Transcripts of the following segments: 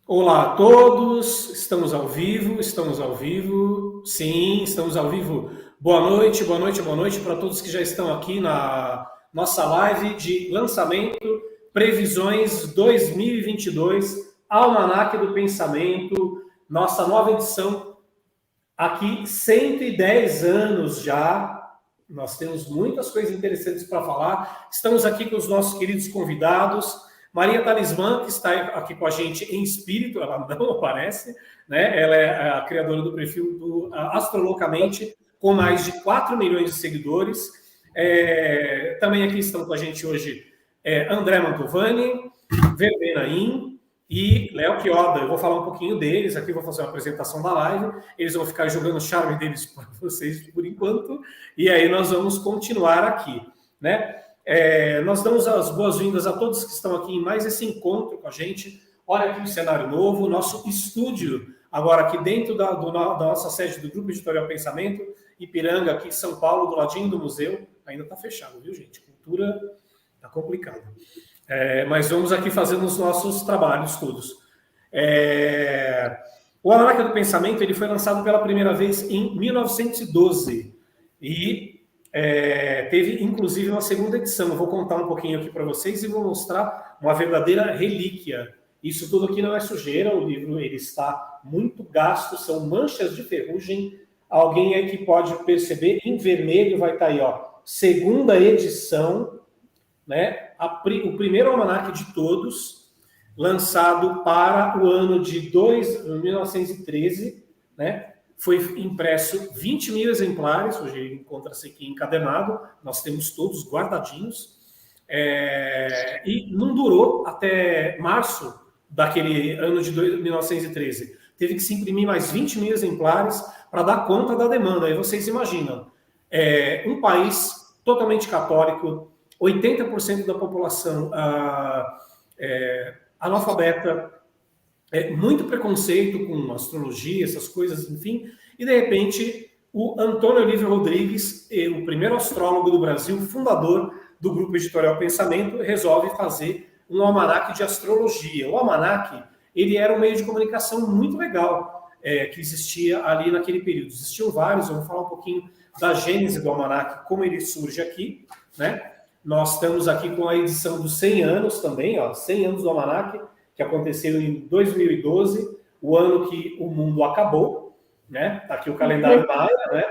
Olá a todos, estamos ao vivo, sim, estamos ao vivo. Boa noite para todos que já estão aqui na nossa live de lançamento, previsões 2022, Almanaque do Pensamento, nossa nova edição, aqui 110 anos já, nós temos muitas coisas interessantes para falar, estamos aqui com os nossos queridos convidados, Maria Talismã, que está aqui com a gente em espírito, ela não aparece, né? Ela é a criadora do perfil do Astrolocamente, com mais de 4 milhões de seguidores. Também aqui estão com a gente hoje André Mantovani, Verbena In e Léo Chioda. Eu vou falar um pouquinho deles, aqui vou fazer uma apresentação da live, eles vão ficar jogando o charme deles para vocês por enquanto, e aí nós vamos continuar aqui, né? Nós damos as boas-vindas a todos que estão aqui em mais esse encontro com a gente. Olha aqui o cenário novo, nosso estúdio, agora aqui dentro da nossa sede do Grupo Editorial Pensamento, Ipiranga, aqui em São Paulo, do ladinho do museu. Ainda está fechado, viu, gente? Cultura está complicado. Mas vamos aqui fazendo os nossos trabalhos todos. O Almanaque do Pensamento ele foi lançado pela primeira vez em 1912 e teve, inclusive, uma segunda edição. Eu vou contar um pouquinho aqui para vocês e vou mostrar uma verdadeira relíquia. Isso tudo aqui não é sujeira, o livro ele está muito gasto, são manchas de ferrugem. Alguém aí que pode perceber, em vermelho vai estar aí, ó, segunda edição, né? O primeiro almanaque de todos, lançado para o ano de 1913, né? Foi impresso 20 mil exemplares, hoje ele encontra-se aqui encadernado, nós temos todos guardadinhos, e não durou até março daquele ano de 1913. Teve que se imprimir mais 20 mil exemplares para dar conta da demanda. Aí vocês imaginam, um país totalmente católico, 80% da população analfabeta, muito preconceito com astrologia, essas coisas, enfim, e de repente o Antônio Olívio Rodrigues, o primeiro astrólogo do Brasil, fundador do Grupo Editorial Pensamento, resolve fazer um almanaque de astrologia. O almanaque, ele era um meio de comunicação muito legal, que existia ali naquele período. Existiam vários, eu vou falar um pouquinho da gênese do almanaque, como ele surge aqui, né? Nós estamos aqui com a edição dos 100 anos também, ó, 100 anos do almanaque, que aconteceu em 2012, o ano que o mundo acabou, né? Tá aqui o calendário maia, né?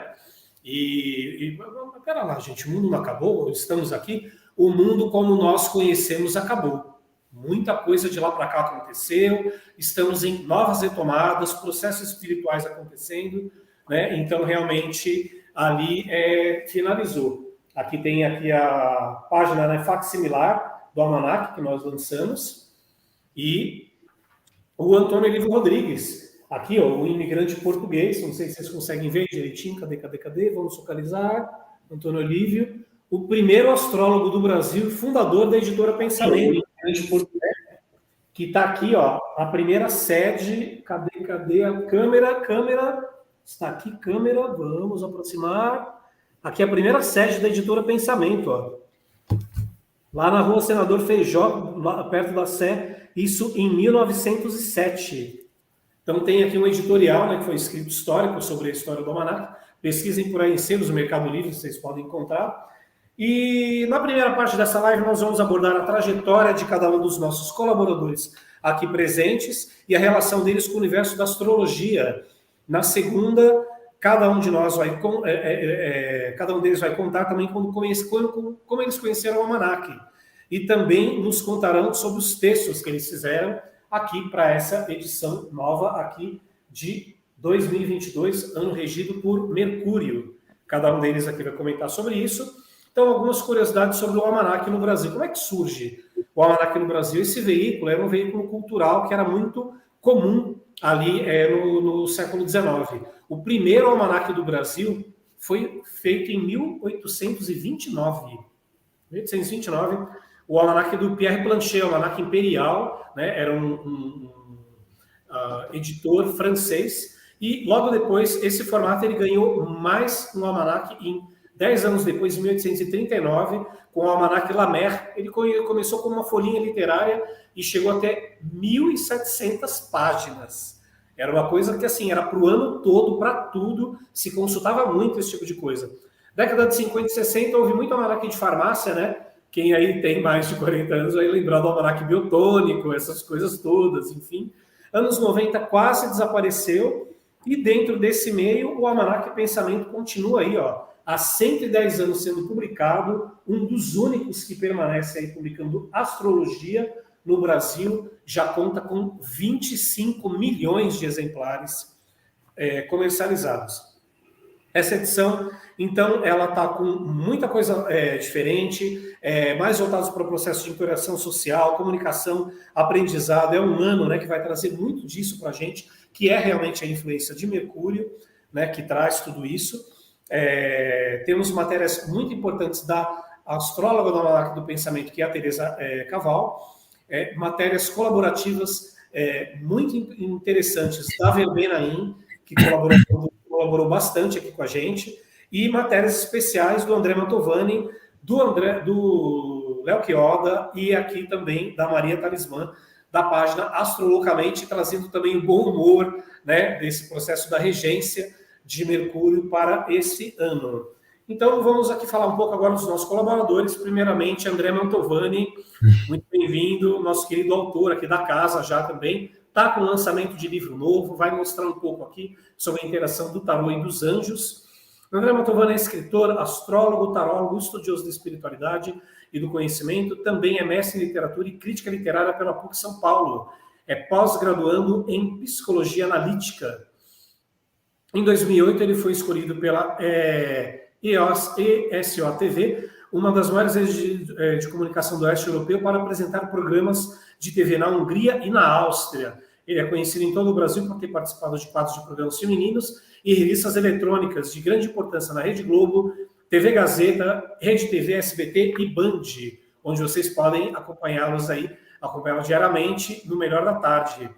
Pera lá, gente, o mundo não acabou? Estamos aqui. O mundo como nós conhecemos acabou. Muita coisa de lá para cá aconteceu, estamos em novas retomadas, processos espirituais acontecendo, né? Então, realmente, ali finalizou. Aqui tem aqui a página, né, facsimilar do almanaque que nós lançamos. E o Antônio Olívio Rodrigues, aqui, ó, o imigrante português, não sei se vocês conseguem ver direitinho, cadê? Vamos focalizar. Antônio Olívio, o primeiro astrólogo do Brasil, fundador da editora Pensamento, imigrante português, que está aqui, ó, a primeira sede. Cadê a câmera? Está aqui, câmera, vamos aproximar. Aqui a primeira sede da editora Pensamento, ó. Lá na rua Senador Feijó, lá perto da Sé, isso em 1907. Então tem aqui um editorial, né, que foi escrito histórico sobre a história do almanaque. Pesquisem por aí em selos do Mercado Livre, vocês podem encontrar. E na primeira parte dessa live nós vamos abordar a trajetória de cada um dos nossos colaboradores aqui presentes e a relação deles com o universo da astrologia. Na segunda, cada um deles vai contar também como eles conheceram o almanaque. E também nos contarão sobre os textos que eles fizeram aqui para essa edição nova aqui de 2022, ano regido por Mercúrio. Cada um deles aqui vai comentar sobre isso. Então, algumas curiosidades sobre o almanaque no Brasil. Como é que surge o almanaque no Brasil? Esse veículo era um veículo cultural que era muito comum ali no século XIX. O primeiro almanaque do Brasil foi feito em 1829. 1829, o almanaque do Pierre Blanchet, o almanaque imperial, né? Era um editor francês, e logo depois esse formato ele ganhou mais um almanaque em 10 anos depois, em 1839, com o Almanac Lamer. Ele começou como uma folhinha literária e chegou até 1.700 páginas. Era uma coisa que, assim, era para o ano todo, para tudo, se consultava muito esse tipo de coisa. Década de 50 e 60 houve muito almanac de farmácia, né? Quem aí tem mais de 40 anos vai lembrar do almanac biotônico, essas coisas todas, enfim. Anos 90 quase desapareceu, e dentro desse meio o Almanac Pensamento continua aí, ó, há 110 anos sendo publicado, um dos únicos que permanece aí publicando astrologia no Brasil, já conta com 25 milhões de exemplares comercializados. Essa edição, então, ela está com muita coisa diferente, mais voltados para o processo de interação social, comunicação, aprendizado. É um ano, né, que vai trazer muito disso para a gente, que é realmente a influência de Mercúrio, né, que traz tudo isso. Temos matérias muito importantes da astróloga do Almanac do Pensamento, que é a Teresa Caval, matérias colaborativas muito interessantes da Verbenaim, que colaborou bastante aqui com a gente, e matérias especiais do André Mantovani, do Léo Chioda e aqui também da Maria Talismã, da página Astrolocamente, trazendo também o bom humor, né, desse processo da regência de Mercúrio para esse ano. Então, vamos aqui falar um pouco agora dos nossos colaboradores. Primeiramente, André Mantovani, muito bem-vindo, nosso querido autor aqui da casa já também. Está com lançamento de livro novo, vai mostrar um pouco aqui sobre a interação do tarô e dos anjos. André Mantovani é escritor, astrólogo, tarólogo, estudioso da espiritualidade e do conhecimento, também é mestre em literatura e crítica literária pela PUC São Paulo. É pós-graduando em psicologia analítica. Em 2008, ele foi escolhido pela ESO-TV, uma das maiores redes de comunicação do Oeste Europeu, para apresentar programas de TV na Hungria e na Áustria. Ele é conhecido em todo o Brasil por ter participado de quadros de programas femininos e revistas eletrônicas de grande importância na Rede Globo, TV Gazeta, Rede TV, SBT e Band, onde vocês podem acompanhá-los aí, acompanhá-los diariamente no Melhor da Tarde.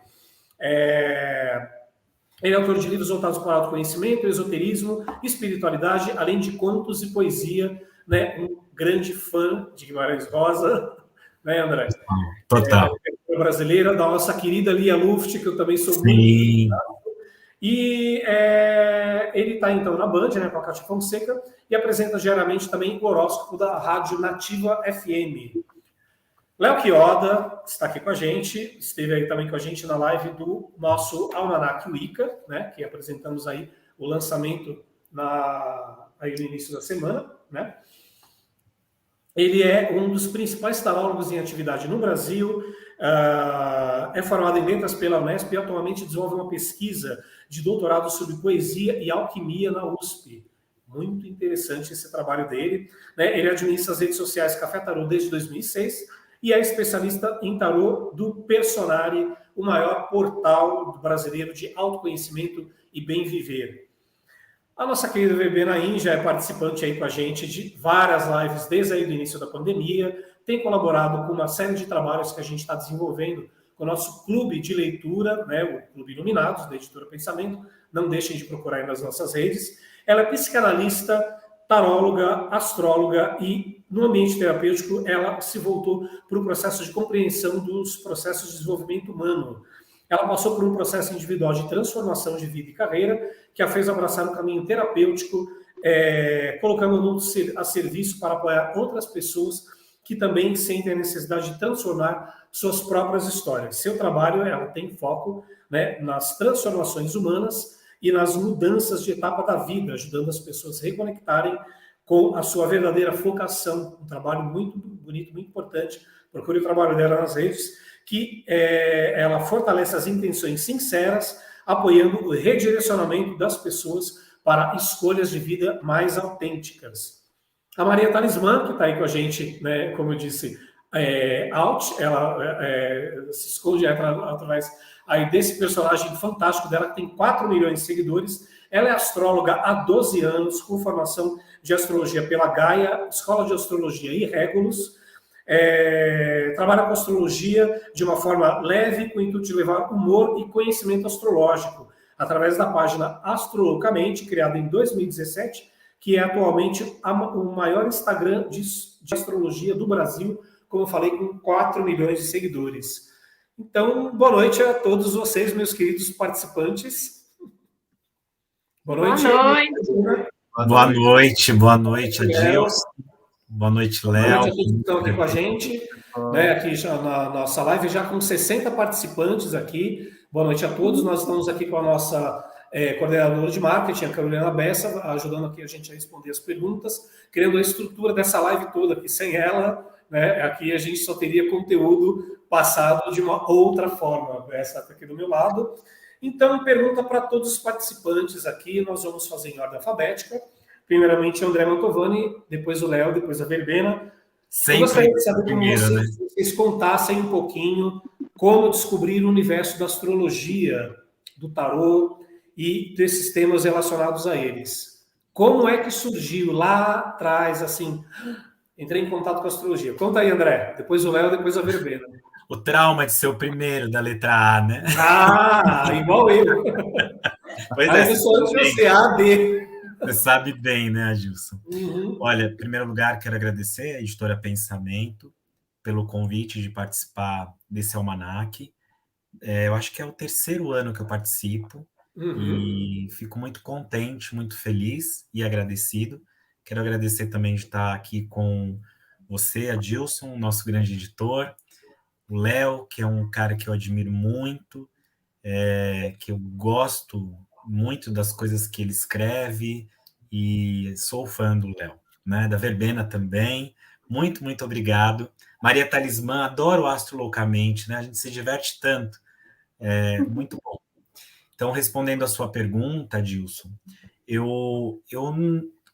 Ele é autor de livros voltados para o autoconhecimento, esoterismo, espiritualidade, além de contos e poesia, né? Um grande fã de Guimarães Rosa, né, André? Total. Brasileira, da nossa querida Lia Luft, que eu também sou Sim. muito. E ele está, então, na Band, né, com a Cátia Fonseca, e apresenta diariamente também o horóscopo da Rádio Nativa FM. Léo Chioda está aqui com a gente, esteve aí também com a gente na live do nosso Almanac Wicca, né, que apresentamos aí o lançamento aí no início da semana, né? Ele é um dos principais tarólogos em atividade no Brasil, é formado em letras pela Unesp e atualmente desenvolve uma pesquisa de doutorado sobre poesia e alquimia na USP. Muito interessante esse trabalho dele, né? Ele administra as redes sociais Café Tarô desde 2006 e é especialista em tarô do Personare, o maior portal brasileiro de autoconhecimento e bem viver. A nossa querida Verbenaim já é participante aí com a gente de várias lives desde aí do início da pandemia, tem colaborado com uma série de trabalhos que a gente está desenvolvendo com o nosso clube de leitura, né, o Clube Iluminados, da Editora Pensamento, não deixem de procurar aí nas nossas redes. Ela é psicanalista, taróloga, astróloga e no ambiente terapêutico ela se voltou para o processo de compreensão dos processos de desenvolvimento humano. Ela passou por um processo individual de transformação de vida e carreira que a fez abraçar um caminho terapêutico, colocando-no a serviço para apoiar outras pessoas que também sentem a necessidade de transformar suas próprias histórias. Seu trabalho, ela tem foco, né, nas transformações humanas e nas mudanças de etapa da vida, ajudando as pessoas a reconectarem com a sua verdadeira vocação. Um trabalho muito bonito, muito importante. Procure o trabalho dela nas redes, que ela fortalece as intenções sinceras, apoiando o redirecionamento das pessoas para escolhas de vida mais autênticas. A Maria Talismã, que está aí com a gente, né, como eu disse, ela se esconde através aí desse personagem fantástico dela, que tem 4 milhões de seguidores. Ela é astróloga há 12 anos, com formação de astrologia pela Gaia, Escola de Astrologia e Regulus. Trabalha com astrologia de uma forma leve, com o intuito de levar humor e conhecimento astrológico, através da página Astrolocamente, criada em 2017, que é atualmente o maior Instagram de astrologia do Brasil, como eu falei, com 4 milhões de seguidores. Então, boa noite a todos vocês, meus queridos participantes. Boa Boa noite. noite. Boa noite, Adilson. Boa noite, Léo. Boa noite a todos que estão aqui com a gente, né, aqui já na nossa live, já com 60 participantes aqui. Boa noite a todos. Nós estamos aqui com a nossa coordenadora de marketing, a Carolina Bessa, ajudando aqui a gente a responder as perguntas, criando a estrutura dessa live toda, que sem ela, né, aqui a gente só teria conteúdo passado de uma outra forma. Essa está aqui do meu lado. Então, pergunta para todos os participantes aqui, nós vamos fazer em ordem alfabética. Primeiramente o André Mantovani, depois o Léo, depois a Verbena. Eu gostaria de saber como vocês contassem um pouquinho como descobrir o universo da astrologia, do tarô e desses temas relacionados a eles. Como é que surgiu lá atrás, assim, entrei em contato com a astrologia? Conta aí, André. Depois o Léo, depois a Verbena. O trauma de ser o primeiro da letra A, né? Ah, igual eu. Pois aí eu sou antes de você, A, D. Você sabe bem, né, Adilson? Uhum. Olha, em primeiro lugar, quero agradecer a Editora Pensamento pelo convite de participar desse almanaque. Eu acho que é o 3º ano que eu participo e fico muito contente, muito feliz e agradecido. Quero agradecer também de estar aqui com você, Adilson, nosso grande editor, o Léo, que é um cara que eu admiro muito, que eu gosto muito das coisas que ele escreve e sou fã do Léo, né? Da Verbena também. Muito, muito obrigado. Maria Talismã, adoro o Astro Loucamente, né? A gente se diverte tanto. Muito bom. Então, respondendo a sua pergunta, Dilson, eu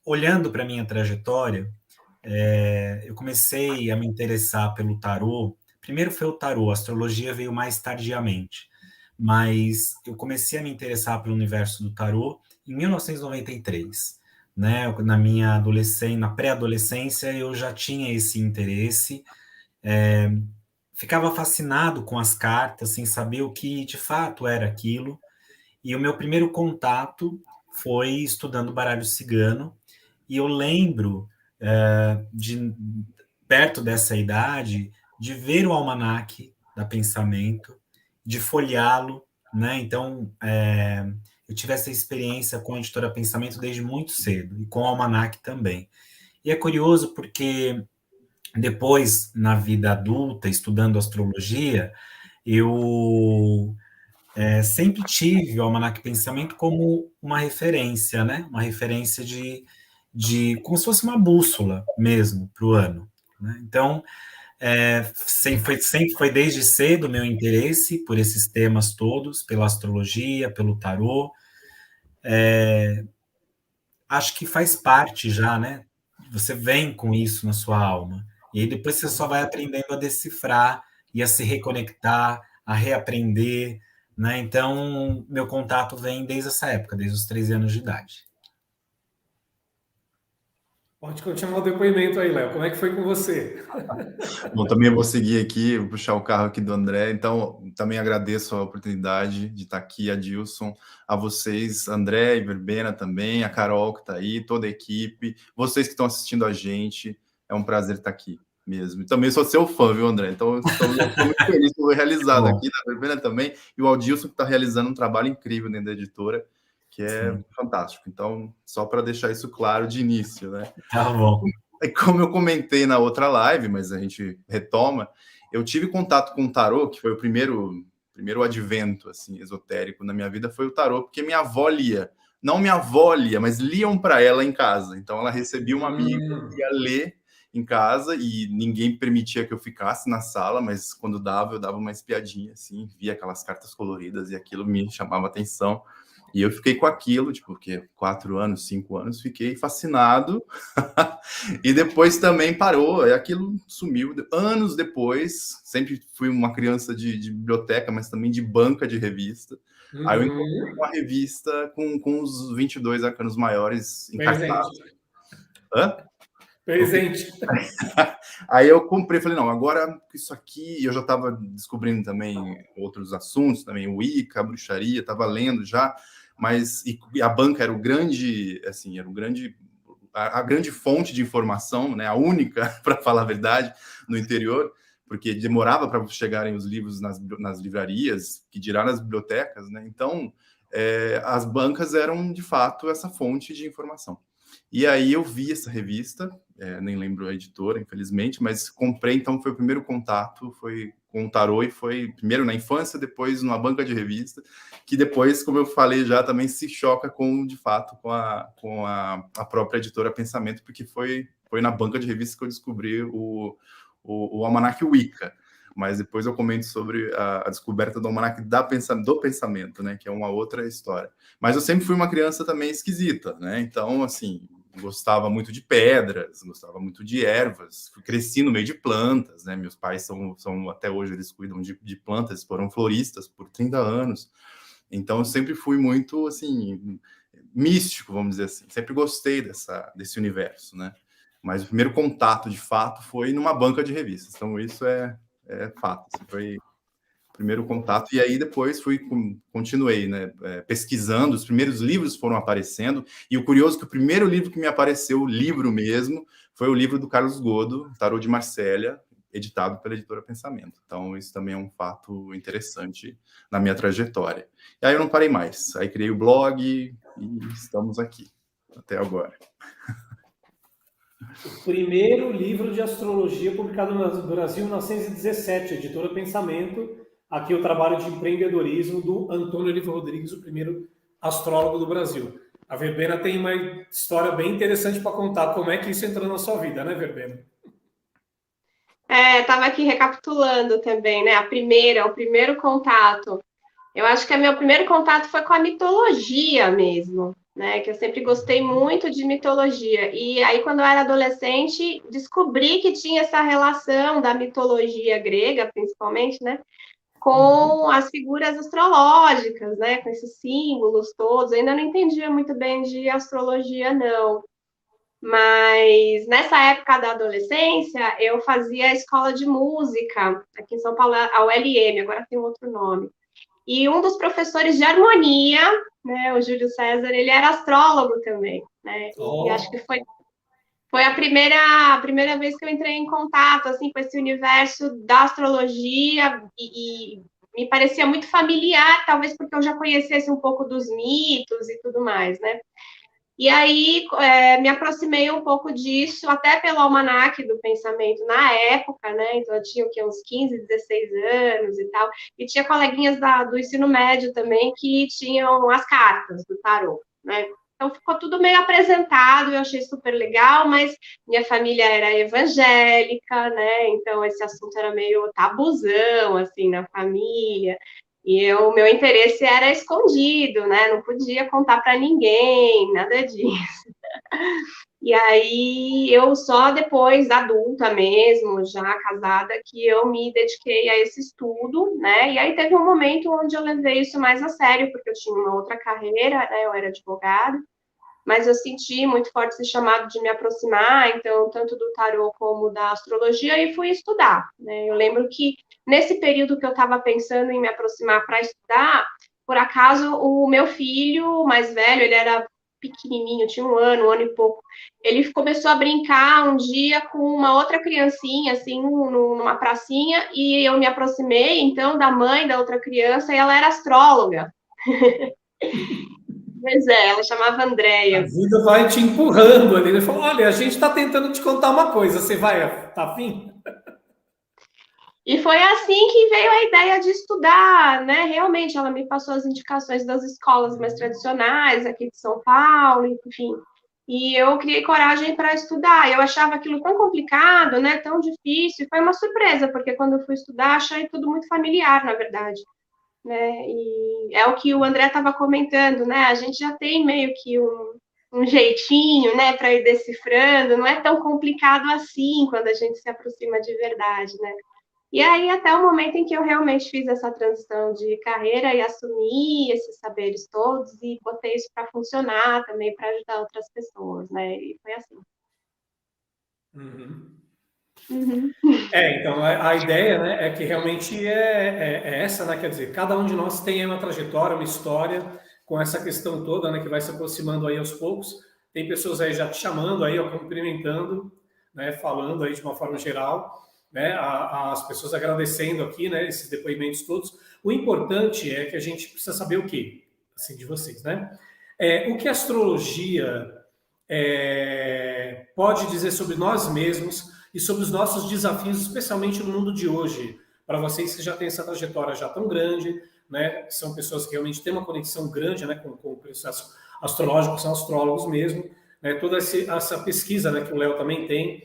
olhando para a minha trajetória, eu comecei a me interessar pelo tarô. Primeiro foi o tarô, a astrologia veio mais tardiamente, mas eu comecei a me interessar pelo universo do tarô em 1993, né? Na minha adolescência, na pré-adolescência, eu já tinha esse interesse, ficava fascinado com as cartas, sem saber o que de fato era aquilo, e o meu primeiro contato foi estudando baralho cigano, e eu lembro de perto dessa idade, de ver o almanaque da Pensamento, de folheá-lo, né? Então, eu tive essa experiência com a editora Pensamento desde muito cedo, e com o almanaque também. E é curioso porque depois, na vida adulta, estudando astrologia, eu sempre tive o Almanaque Pensamento como uma referência, né? Uma referência de como se fosse uma bússola mesmo para o ano, né? Então, sempre foi desde cedo o meu interesse por esses temas todos, pela astrologia, pelo tarô. Acho que faz parte já, né? Você vem com isso na sua alma. E aí depois você só vai aprendendo a decifrar e a se reconectar, a reaprender, né? Então, meu contato vem desde essa época, desde os 13 anos de idade. Pode continuar o depoimento aí, Léo. Como é que foi com você? Bom, também vou seguir aqui, vou puxar o carro aqui do André. Então, também agradeço a oportunidade de estar aqui, Adilson, a vocês, André e Verbena também, a Carol que está aí, toda a equipe, vocês que estão assistindo a gente. É um prazer estar aqui mesmo. E também sou seu fã, viu, André? Então, estou muito feliz por realizado aqui, da Verbena também, e o Adilson que está realizando um trabalho incrível dentro da editora, que é fantástico. Então, só para deixar isso claro de início, né? Tá bom. Como eu comentei na outra live, mas a gente retoma, eu tive contato com o tarô, que foi o primeiro advento assim, esotérico na minha vida, foi o tarô, porque minha avó lia. Não minha avó lia, mas liam para ela em casa. Então ela recebia uma amiga que ia ler em casa e ninguém permitia que eu ficasse na sala, mas quando dava, eu dava uma espiadinha, assim, via aquelas cartas coloridas e aquilo me chamava atenção. E eu fiquei com aquilo, tipo, porque 4 anos, 5 anos, fiquei fascinado. E depois também parou, e aquilo sumiu. Anos depois, sempre fui uma criança de biblioteca, mas também de banca de revista. Aí eu encontrei uma revista com os 22 arcanos maiores encartados. Hã? Presente. Aí eu comprei, falei, não, agora isso aqui, eu já estava descobrindo também outros assuntos, também o Wicca, a bruxaria, estava lendo já, mas e a banca era o grande, assim, era o grande a grande fonte de informação, né, a única, para falar a verdade, no interior, porque demorava para chegarem os livros nas livrarias, que dirá nas bibliotecas, né? Então, as bancas eram, de fato, essa fonte de informação. E aí eu vi essa revista, nem lembro a editora, infelizmente, mas comprei, então foi o primeiro contato, foi com o tarô, e foi primeiro na infância, depois numa banca de revista, que depois, como eu falei já, também se choca com, de fato, com a própria editora Pensamento, porque foi na banca de revista que eu descobri o Almanac Wicca. Mas depois eu comento sobre a descoberta do Almanac do Pensamento, né, que é uma outra história. Mas eu sempre fui uma criança também esquisita, né? Então, assim, gostava muito de pedras, gostava muito de ervas, cresci no meio de plantas, né? Meus pais são até hoje, eles cuidam de plantas, foram floristas por 30 anos. Então, eu sempre fui muito, assim, místico, vamos dizer assim. Sempre gostei desse universo, né? Mas o primeiro contato, de fato, foi numa banca de revistas. Então, isso é fato. Assim, foi o primeiro contato. E aí, depois, continuei, né, pesquisando. Os primeiros livros foram aparecendo. E o curioso é que o primeiro livro que me apareceu, o livro mesmo, foi o livro do Carlos Godo, Tarô de Marsella, editado pela editora Pensamento. Então, isso também é um fato interessante na minha trajetória. E aí eu não parei mais. Aí criei o blog e estamos aqui até agora. O primeiro livro de astrologia publicado no Brasil em 1917, editora Pensamento. Aqui o trabalho de empreendedorismo do Antônio Oliveira Rodrigues, o primeiro astrólogo do Brasil. A Verbena tem uma história bem interessante para contar como é que isso entrou na sua vida, né, Verbena? Estava aqui recapitulando também, né? O primeiro contato. Eu acho que o meu primeiro contato foi com a mitologia mesmo, né? Que eu sempre gostei muito de mitologia. E aí, quando eu era adolescente, descobri que tinha essa relação da mitologia grega, principalmente, né? Com as figuras astrológicas, né? Com esses símbolos todos. Eu ainda não entendia muito bem de astrologia, não. Mas nessa época da adolescência, eu fazia escola de música, aqui em São Paulo, a ULM, agora tem outro nome. E um dos professores de harmonia, né, o Júlio César, ele era astrólogo também, né? E acho que foi a primeira vez que eu entrei em contato assim, com esse universo da astrologia e me parecia muito familiar, talvez porque eu já conhecesse um pouco dos mitos e tudo mais, né? E aí me aproximei um pouco disso, até pelo Almanac do Pensamento na época, né? Então eu tinha uns 15, 16 anos e tal. E tinha coleguinhas do ensino médio também que tinham as cartas do tarô, né? Então ficou tudo meio apresentado, eu achei super legal, mas minha família era evangélica, né? Então esse assunto era meio tabuzão, assim, na família. E meu interesse era escondido, né? Não podia contar para ninguém, nada disso. E aí, eu só depois, adulta mesmo, já casada, que eu me dediquei a esse estudo, né? E aí teve um momento onde eu levei isso mais a sério, porque eu tinha uma outra carreira, né? Eu era advogada, mas eu senti muito forte esse chamado de me aproximar, então, tanto do tarô como da astrologia, e fui estudar, né? Eu lembro que nesse período que eu estava pensando em me aproximar para estudar, por acaso, o meu filho mais velho, ele era pequenininho, tinha um ano e pouco, ele começou a brincar um dia com uma outra criancinha, assim, numa pracinha, e eu me aproximei, então, da mãe da outra criança, e ela era astróloga. Pois é, ela chamava Andréia. A vida vai te empurrando ali. Ele falou: olha, a gente está tentando te contar uma coisa, você vai, tá afim? E foi assim que veio a ideia de estudar, né? Realmente, ela me passou as indicações das escolas mais tradicionais aqui de São Paulo, enfim. E eu criei coragem para estudar. Eu achava aquilo tão complicado, né? Tão difícil. Foi uma surpresa, porque quando eu fui estudar, achei tudo muito familiar, na verdade. Né? E é o que o André estava comentando, né? A gente já tem meio que um jeitinho, né, para ir decifrando. Não é tão complicado assim quando a gente se aproxima de verdade, né? E aí, até o momento em que eu realmente fiz essa transição de carreira e assumi esses saberes todos e botei isso para funcionar também, para ajudar outras pessoas, né? E foi assim. Então, a ideia, né, é que realmente é essa, né? Quer dizer, cada um de nós tem uma trajetória, uma história com essa questão toda, né, que vai se aproximando aí aos poucos. Tem pessoas aí já te chamando, aí, ó, cumprimentando, né, falando aí de uma forma geral, né, as pessoas agradecendo aqui, né, esses depoimentos todos. O importante é que a gente precisa saber o quê? Assim, de vocês, né? O que a astrologia pode dizer sobre nós mesmos e sobre os nossos desafios, especialmente no mundo de hoje, para vocês que já têm essa trajetória já tão grande, né? São pessoas que realmente têm uma conexão grande, né, com o processo astrológico, são astrólogos mesmo, né? Toda essa pesquisa, né, que o Léo também tem,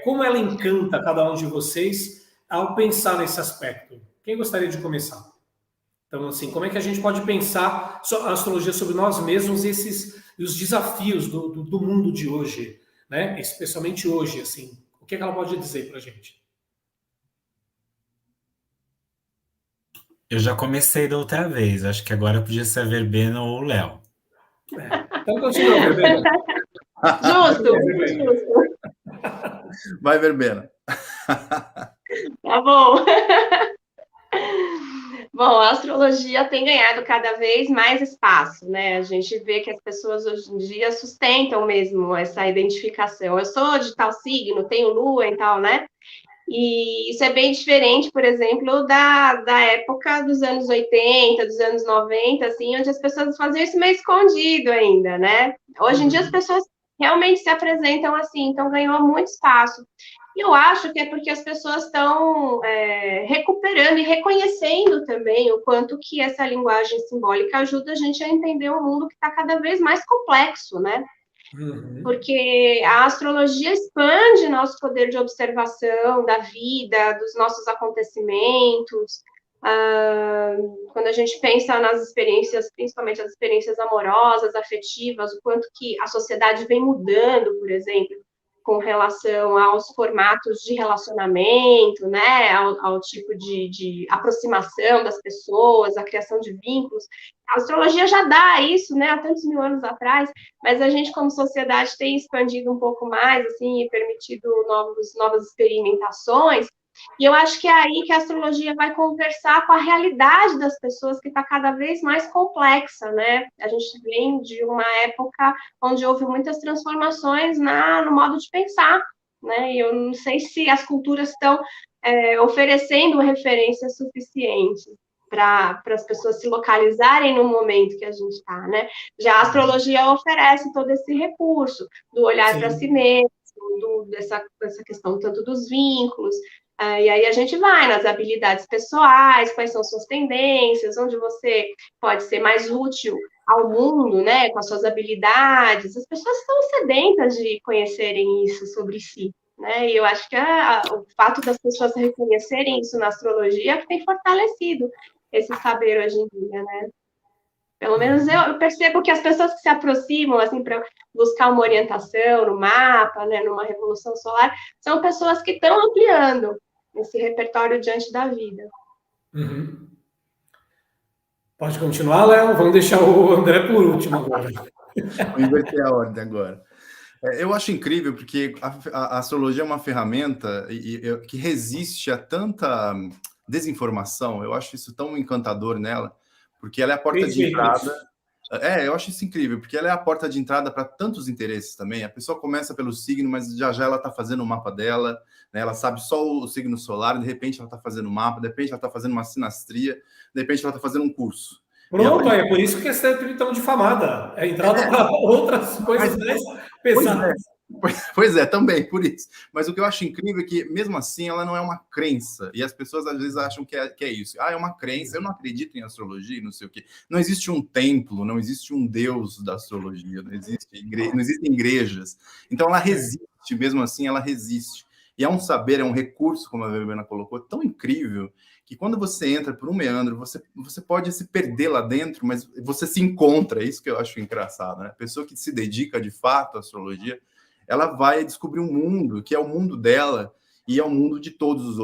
como ela encanta cada um de vocês ao pensar nesse aspecto? Quem gostaria de começar? Então, assim, como é que a gente pode pensar a astrologia sobre nós mesmos e os desafios do mundo de hoje, né? Especialmente hoje, assim, o que ela pode dizer para a gente? Eu já comecei da outra vez, acho que agora podia ser a Verbena ou o Léo. Então, continua, Verbena. Justo. Vai, Verbena. Tá bom. Bom, a astrologia tem ganhado cada vez mais espaço, né? A gente vê que as pessoas hoje em dia sustentam mesmo essa identificação. Eu sou de tal signo, tenho lua e tal, né? E isso é bem diferente, por exemplo, da época dos anos 80, dos anos 90, assim, onde as pessoas faziam isso meio escondido ainda, né? Hoje em dia as pessoas realmente se apresentam assim, então ganhou muito espaço. E eu acho que é porque as pessoas estão recuperando e reconhecendo também o quanto que essa linguagem simbólica ajuda a gente a entender um mundo que está cada vez mais complexo, né? Porque a astrologia expande nosso poder de observação da vida, dos nossos acontecimentos. Quando a gente pensa nas experiências, principalmente as experiências amorosas, afetivas, o quanto que a sociedade vem mudando, por exemplo, com relação aos formatos de relacionamento, né, ao tipo de aproximação das pessoas, a criação de vínculos. A astrologia já dá isso, né, há tantos mil anos atrás, mas a gente, como sociedade, tem expandido um pouco mais, assim, e permitido novas experimentações. E eu acho que é aí que a astrologia vai conversar com a realidade das pessoas, que está cada vez mais complexa, né? A gente vem de uma época onde houve muitas transformações no modo de pensar, né? E eu não sei se as culturas estão oferecendo referências suficientes para as pessoas se localizarem no momento que a gente está, né? Já a astrologia oferece todo esse recurso do olhar para si mesmo, dessa questão tanto dos vínculos. E aí a gente vai nas habilidades pessoais, quais são suas tendências, onde você pode ser mais útil ao mundo, né, com as suas habilidades. As pessoas estão sedentas de conhecerem isso sobre si, né? E eu acho que o fato das pessoas reconhecerem isso na astrologia é que tem fortalecido esse saber hoje em dia, né? Pelo menos eu percebo que as pessoas que se aproximam, assim, para buscar uma orientação no mapa, né, numa revolução solar, são pessoas que estão ampliando esse repertório diante da vida. Pode continuar, Léo? Vamos deixar o André por último agora. Vou inverter a ordem agora. Eu acho incrível, porque a astrologia é uma ferramenta que resiste a tanta desinformação. Eu acho isso tão encantador nela, porque ela é a porta de entrada. Eu acho isso incrível, porque ela é a porta de entrada para tantos interesses também. A pessoa começa pelo signo, mas já ela está fazendo o mapa dela, né? Ela sabe só o signo solar, de repente ela está fazendo o mapa, de repente ela está fazendo uma sinastria, de repente ela está fazendo um curso. Pronto, é por isso que é sempre tão difamada. É entrada para outras coisas mais pesadas. Pois é, também, por isso. Mas o que eu acho incrível é que, mesmo assim, ela não é uma crença. E as pessoas, às vezes, acham que é isso. É uma crença, eu não acredito em astrologia, não sei o quê. Não existe um templo, não existe um deus da astrologia, não existem igrejas. Então, ela resiste, mesmo assim, ela resiste. E é um saber, é um recurso, como a Verbena colocou, tão incrível, que quando você entra por um meandro, você pode se perder lá dentro, mas você se encontra. É isso que eu acho engraçado, né? A pessoa que se dedica, de fato, à astrologia, ela vai descobrir um mundo que é o mundo dela e é o mundo de todas as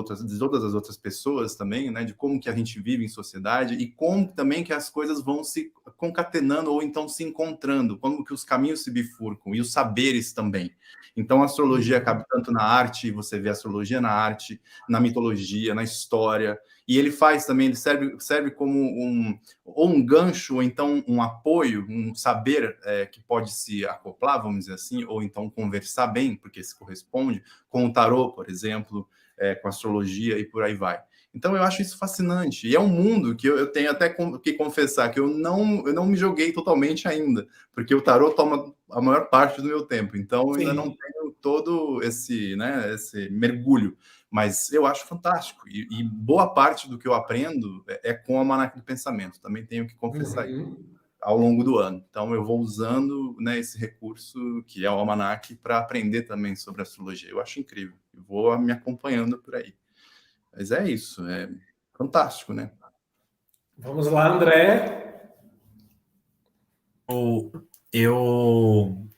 outras pessoas também, né? De como que a gente vive em sociedade e como também que as coisas vão se concatenando ou então se encontrando, como que os caminhos se bifurcam e os saberes também. Então a astrologia cabe tanto na arte, você vê a astrologia na arte, na mitologia, na história. E ele faz também, ele serve como um gancho, ou então um apoio, um saber que pode se acoplar, vamos dizer assim, ou então conversar bem, porque se corresponde, com o tarô, por exemplo, com a astrologia e por aí vai. Então eu acho isso fascinante. E é um mundo que eu tenho até que confessar que eu não me joguei totalmente ainda, porque o tarô toma a maior parte do meu tempo. Então eu ainda não tenho todo esse mergulho. Mas eu acho fantástico. E boa parte do que eu aprendo é com o Almanaque do Pensamento. Também tenho que confessar isso ao longo do ano. Então eu vou usando, né, esse recurso que é o Almanaque para aprender também sobre astrologia. Eu acho incrível. Eu vou me acompanhando por aí. Mas é isso, é fantástico, né? Vamos lá, André. Eu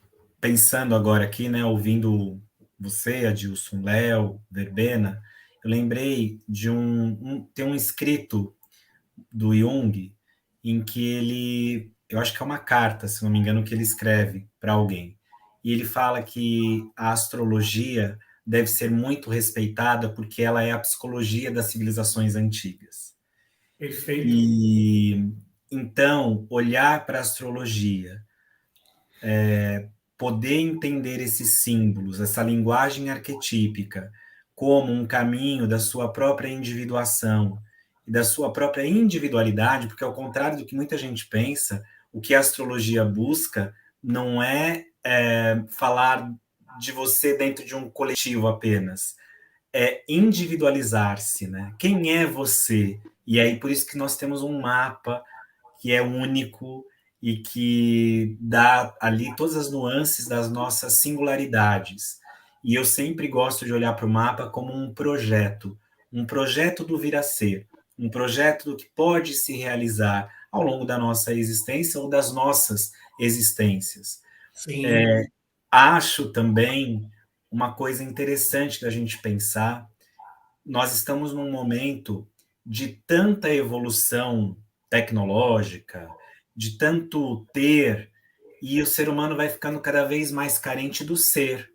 pensando agora aqui, né, ouvindo você, Adilson, Léo, Verbena, eu lembrei de tem um escrito do Jung em que eu acho que é uma carta, se não me engano, que ele escreve para alguém. E ele fala que a astrologia deve ser muito respeitada porque ela é a psicologia das civilizações antigas. Perfeito. E então, olhar para a astrologia, poder entender esses símbolos, essa linguagem arquetípica, como um caminho da sua própria individuação e da sua própria individualidade, porque ao contrário do que muita gente pensa, o que a astrologia busca não é falar de você dentro de um coletivo apenas, é individualizar-se, né? Quem é você? E aí por isso que nós temos um mapa que é único e que dá ali todas as nuances das nossas singularidades. E eu sempre gosto de olhar para o mapa como um projeto do vir a ser, um projeto do que pode se realizar ao longo da nossa existência ou das nossas existências. Sim. Acho também uma coisa interessante da gente pensar, nós estamos num momento de tanta evolução tecnológica, de tanto ter, e o ser humano vai ficando cada vez mais carente do ser.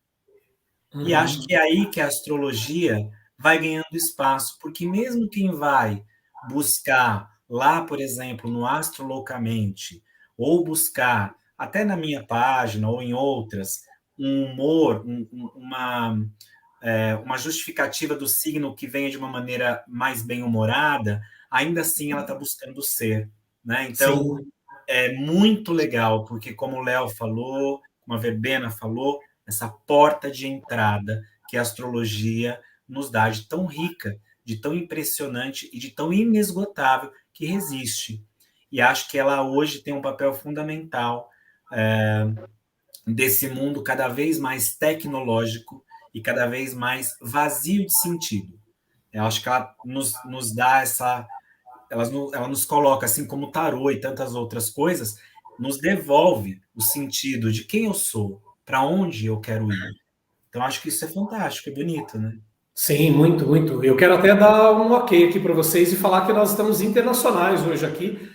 E acho que é aí que a astrologia vai ganhando espaço, porque mesmo quem vai buscar lá, por exemplo, no Astrolocamente, ou buscar até na minha página ou em outras, um humor, uma justificativa do signo que venha de uma maneira mais bem-humorada, ainda assim ela está buscando ser, né? Então, sim, é muito legal, porque como o Léo falou, como a Verbena falou, essa porta de entrada que a astrologia nos dá, de tão rica, de tão impressionante e de tão inesgotável que resiste. E acho que ela hoje tem um papel fundamental desse mundo cada vez mais tecnológico e cada vez mais vazio de sentido. Eu acho que ela nos dá essa... Ela nos coloca, assim como o tarô e tantas outras coisas, nos devolve o sentido de quem eu sou, para onde eu quero ir. Então, acho que isso é fantástico, é bonito, né? Sim, muito, muito. Eu quero até dar um ok aqui para vocês e falar que nós estamos internacionais hoje aqui.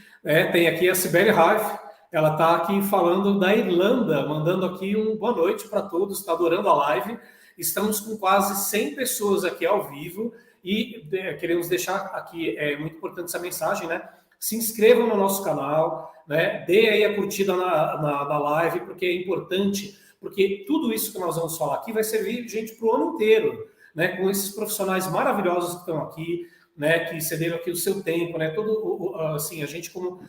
Tem aqui a Sibeli Raif, ela está aqui falando da Irlanda, mandando aqui um boa noite para todos, está adorando a live. Estamos com quase 100 pessoas aqui ao vivo e queremos deixar aqui, é muito importante essa mensagem, né? Se inscrevam no nosso canal, né? Dê aí a curtida na live, porque é importante, porque tudo isso que nós vamos falar aqui vai servir, gente, para o ano inteiro, né? Com esses profissionais maravilhosos que estão aqui, né, que cederam aqui o seu tempo, né, todo, assim, a gente como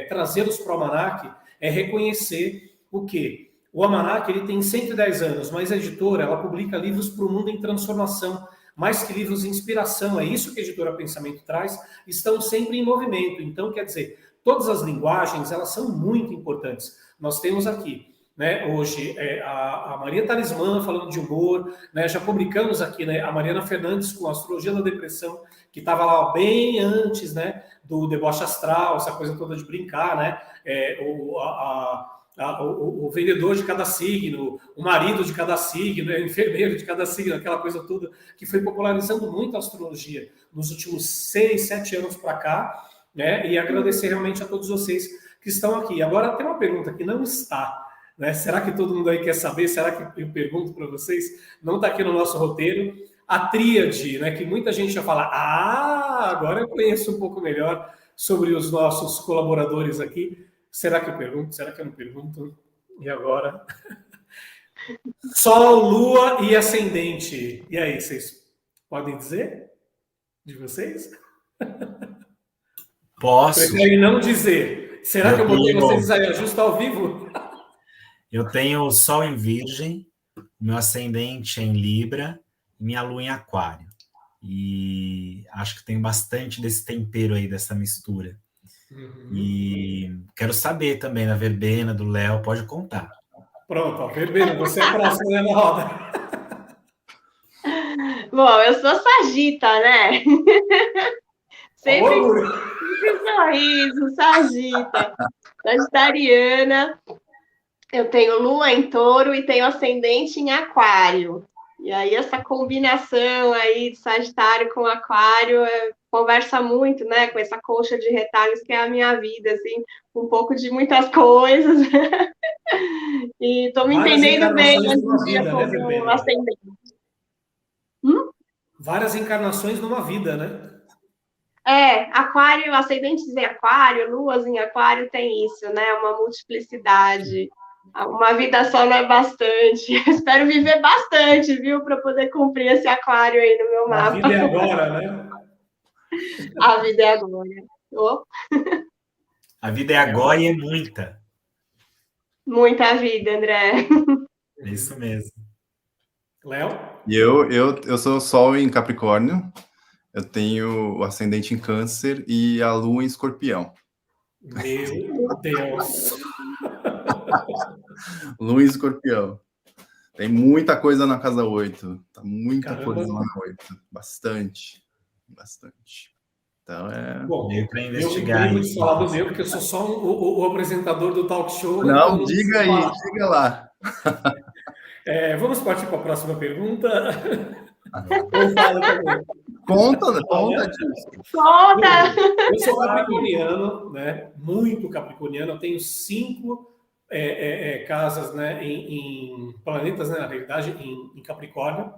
trazê-los para o Almanaque é reconhecer o quê? O Almanaque, ele tem 110 anos, mas a editora, ela publica livros para o mundo em transformação, mais que livros de inspiração, é isso que a editora Pensamento traz, estão sempre em movimento. Então, quer dizer, todas as linguagens, elas são muito importantes. Nós temos aqui, né, hoje, a Maria Talismã falando de humor, né, já publicamos aqui, né, a Mariana Fernandes com a Astrologia da Depressão, que estava lá bem antes, né, do deboche astral, essa coisa toda de brincar, né, o vendedor de cada signo, o marido de cada signo, o enfermeiro de cada signo, aquela coisa toda que foi popularizando muito a astrologia nos últimos 6, 7 anos para cá, né, e agradecer realmente a todos vocês que estão aqui. Agora tem uma pergunta que não está, né? Será que todo mundo aí quer saber? Será que eu pergunto para vocês? Não está aqui no nosso roteiro, a tríade, né? Que muita gente já fala, agora eu conheço um pouco melhor sobre os nossos colaboradores aqui. Será que eu pergunto? Será que eu não pergunto? E agora? Sol, Lua e Ascendente. E aí, vocês podem dizer de vocês? Posso. Prefere não dizer. Será que eu botei vocês aí justo ao vivo? Eu tenho o Sol em Virgem, meu ascendente é em Libra e minha Lua em Aquário. E acho que tem bastante desse tempero aí, dessa mistura. E quero saber também da verbena, do Léo, pode contar. Pronto, ó, verbena, você é a próxima na roda. Bom, eu sou sagita, né? Sempre sorriso, sagita. Sagitariana. Eu tenho Lua em Touro e tenho ascendente em Aquário. E aí essa combinação aí de Sagitário com Aquário conversa muito, né, com essa colcha de retalhos que é a minha vida, assim, um pouco de muitas coisas. E tô me entendendo bem hoje em dia como ascendente. Várias encarnações numa vida, né? Aquário, ascendentes em Aquário, luas em Aquário tem isso, né? Uma multiplicidade. Uma vida só não é bastante. Espero viver bastante, viu? Para poder cumprir esse Aquário aí no meu mapa. A vida é agora, né? A vida é agora. Oh. A vida é agora e é muita. Muita vida, André. É isso mesmo. Léo? E eu sou Sol em Capricórnio, eu tenho o ascendente em Câncer e a Lua em Escorpião. Meu Deus! Lua em Escorpião. Tem muita coisa na casa 8. Tá muita coisa na 8. Bastante. Então Bom, para eu investigar. Eu de falar do meu, porque eu sou só o apresentador do talk show. Não, então diga aí, diga lá. Vamos partir para a próxima pergunta. Ou fala também. Conta disso. Conta! Eu sou capricorniano, né? Muito capricorniano. Eu tenho 5 casas, né? Em planetas, né? Na realidade, em Capricórnio.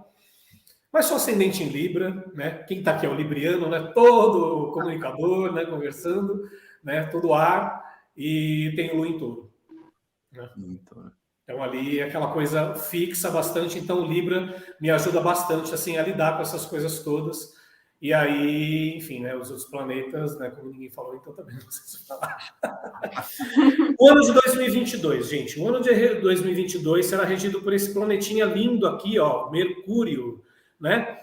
Mas sou ascendente em Libra, né? Quem está aqui é o libriano, né? Todo comunicador, né? Conversando, né? Todo ar. E tenho Lua em Touro. Né? Então ali é aquela coisa fixa bastante. Então Libra me ajuda bastante assim a lidar com essas coisas todas. E aí, enfim, né? Os outros planetas, né? Como ninguém falou, então também não sei se falar. O ano de 2022, gente. O ano de 2022 será regido por esse planetinha lindo aqui, ó, Mercúrio. Né?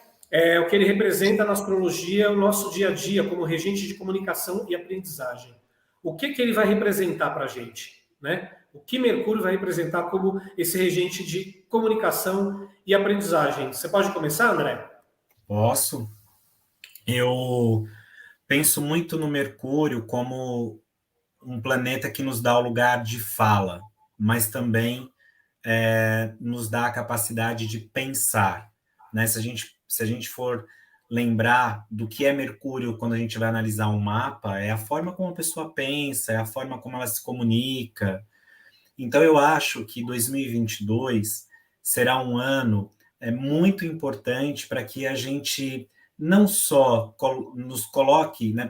O que ele representa na astrologia, o nosso dia a dia, como regente de comunicação e aprendizagem. O que ele vai representar para a gente? Né? O que Mercúrio vai representar como esse regente de comunicação e aprendizagem? Você pode começar, André? Posso. Eu penso muito no Mercúrio como um planeta que nos dá o lugar de fala, mas também nos dá a capacidade de pensar. Né? Se a gente for lembrar do que é Mercúrio quando a gente vai analisar um mapa, é a forma como a pessoa pensa, é a forma como ela se comunica. Então, eu acho que 2022 será um ano muito importante para que a gente não só nos coloque, né,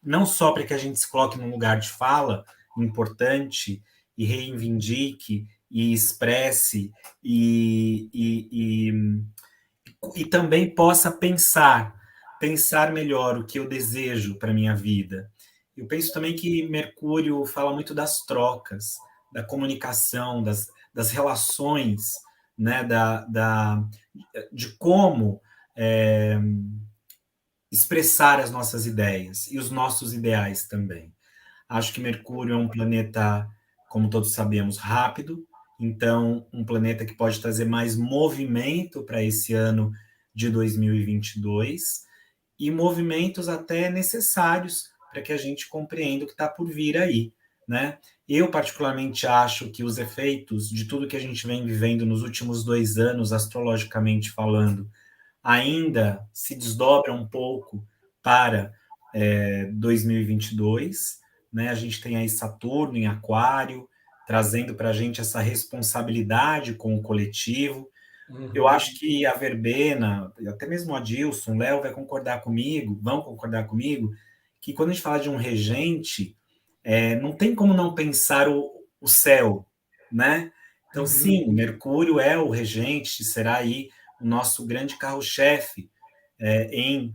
não só para que a gente se coloque num lugar de fala importante e reivindique e expresse e também possa pensar melhor o que eu desejo para a minha vida. Eu penso também que Mercúrio fala muito das trocas, da comunicação, das relações, né, de como expressar as nossas ideias e os nossos ideais também. Acho que Mercúrio é um planeta, como todos sabemos, rápido, então um planeta que pode trazer mais movimento para esse ano de 2022 e movimentos até necessários para que a gente compreenda o que está por vir aí, né? Eu, particularmente, acho que os efeitos de tudo que a gente vem vivendo nos últimos 2 anos, astrologicamente falando, ainda se desdobram um pouco para 2022, né? A gente tem aí Saturno em Aquário, trazendo para a gente essa responsabilidade com o coletivo, Eu acho que a Verbena, até mesmo o Adilson, o Léo vão concordar comigo, que quando a gente fala de um regente, não tem como não pensar o céu, né? Então, sim, Mercúrio é o regente, será aí o nosso grande carro-chefe em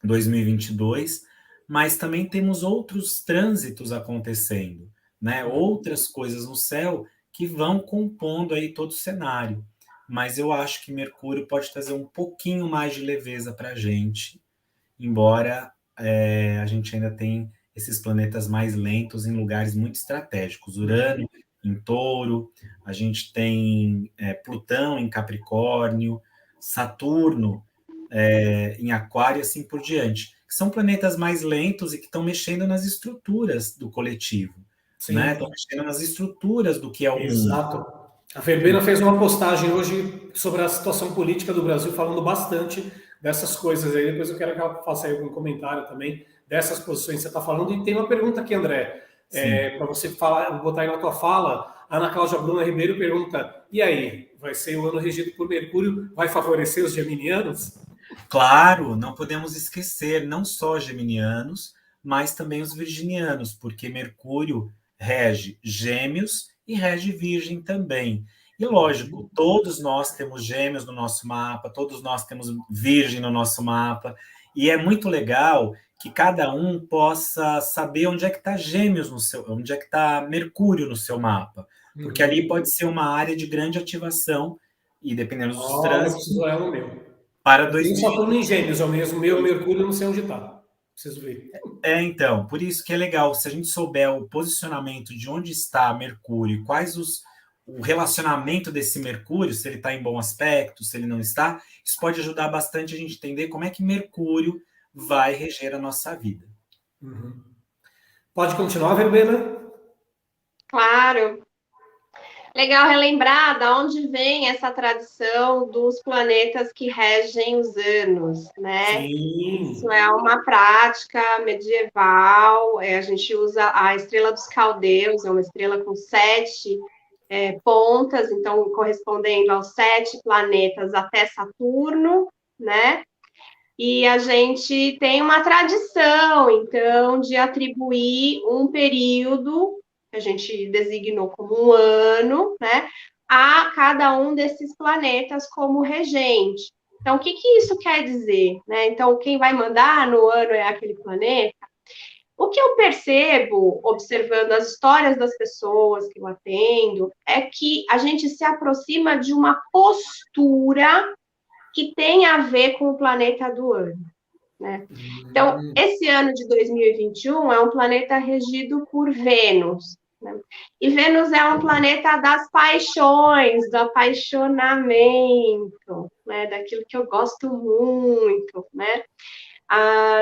2022, mas também temos outros trânsitos acontecendo, né? Outras coisas no céu que vão compondo aí todo o cenário. Mas eu acho que Mercúrio pode trazer um pouquinho mais de leveza para a gente, embora a gente ainda tenha esses planetas mais lentos em lugares muito estratégicos. Urano em Touro, a gente tem Plutão em Capricórnio, Saturno em Aquário e assim por diante. São planetas mais lentos e que estão mexendo nas estruturas do coletivo, né? Estão mexendo nas estruturas do que é o mundo. Exato. A Verbena fez uma postagem hoje sobre a situação política do Brasil, falando bastante dessas coisas aí. Depois eu quero que ela faça aí algum comentário também dessas posições que você está falando. E tem uma pergunta aqui, André, para você falar, botar aí na tua fala. A Ana Cláudia Bruna Ribeiro pergunta: e aí, vai ser o ano regido por Mercúrio? Vai favorecer os geminianos? Claro, não podemos esquecer não só geminianos, mas também os virginianos, porque Mercúrio rege Gêmeos e rege Virgem também. E lógico, todos nós temos Gêmeos no nosso mapa, todos nós temos Virgem no nosso mapa, e é muito legal que cada um possa saber onde é que está Gêmeos onde é que está Mercúrio no seu mapa, porque ali pode ser uma área de grande ativação e dependendo dos trânsitos. Preciso ela no meu. Para Tem Saturno em Gêmeos, é o mesmo. Meu Mercúrio, não sei onde está. Preciso ver. Então, por isso que é legal, se a gente souber o posicionamento de onde está Mercúrio, quais o relacionamento desse Mercúrio, se ele está em bom aspecto, se ele não está, isso pode ajudar bastante a gente entender como é que Mercúrio vai reger a nossa vida. Pode continuar, Verbena? Claro. Legal relembrar de onde vem essa tradição dos planetas que regem os anos, né? Sim. Isso é uma prática medieval. A gente usa a estrela dos caldeus, é uma estrela com 7 pontas, então correspondendo aos 7 planetas até Saturno, né? E a gente tem uma tradição, então, de atribuir um período que a gente designou como um ano, né, a cada um desses planetas como regente. Então, o que isso quer dizer? Né? Então, quem vai mandar no ano é aquele planeta. O que eu percebo, observando as histórias das pessoas que eu atendo, é que a gente se aproxima de uma postura que tem a ver com o planeta do ano. Né? Então, esse ano de 2021 é um planeta regido por Vênus. Né? E Vênus é um planeta das paixões, do apaixonamento, né? Daquilo que eu gosto muito. Né?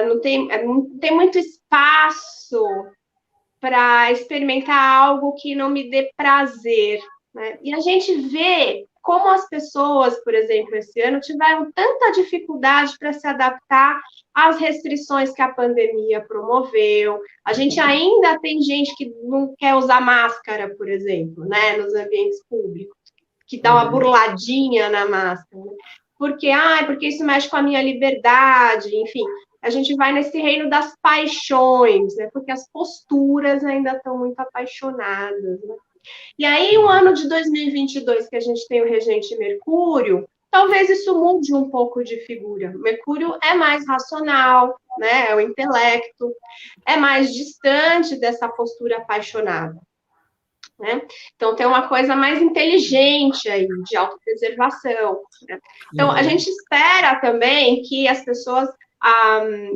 Não tem muito espaço para experimentar algo que não me dê prazer. Né? E a gente vê como as pessoas, por exemplo, esse ano, tiveram tanta dificuldade para se adaptar às restrições que a pandemia promoveu. A gente ainda tem gente que não quer usar máscara, por exemplo, né, nos ambientes públicos, que dá uma burladinha na máscara. Né? Porque isso mexe com a minha liberdade, enfim. A gente vai nesse reino das paixões, né? Porque as posturas ainda estão muito apaixonadas, né? E aí, o ano de 2022, que a gente tem o regente Mercúrio, talvez isso mude um pouco de figura. Mercúrio é mais racional, né? É o intelecto, é mais distante dessa postura apaixonada. Né? Então, tem uma coisa mais inteligente aí, de autopreservação. Né? Então, a gente espera também que as pessoas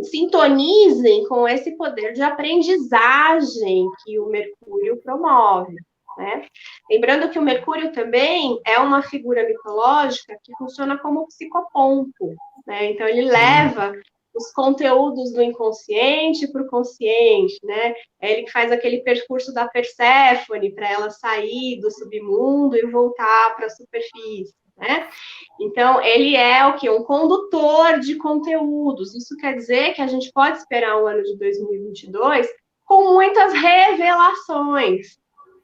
sintonizem com esse poder de aprendizagem que o Mercúrio promove. Né? Lembrando que o Mercúrio também é uma figura mitológica que funciona como psicopompo. Né? Então, ele leva os conteúdos do inconsciente para o consciente, né? É ele que faz aquele percurso da Perséfone para ela sair do submundo e voltar para a superfície, né? Então, ele é o quê? Um condutor de conteúdos. Isso quer dizer que a gente pode esperar um ano de 2022 com muitas revelações,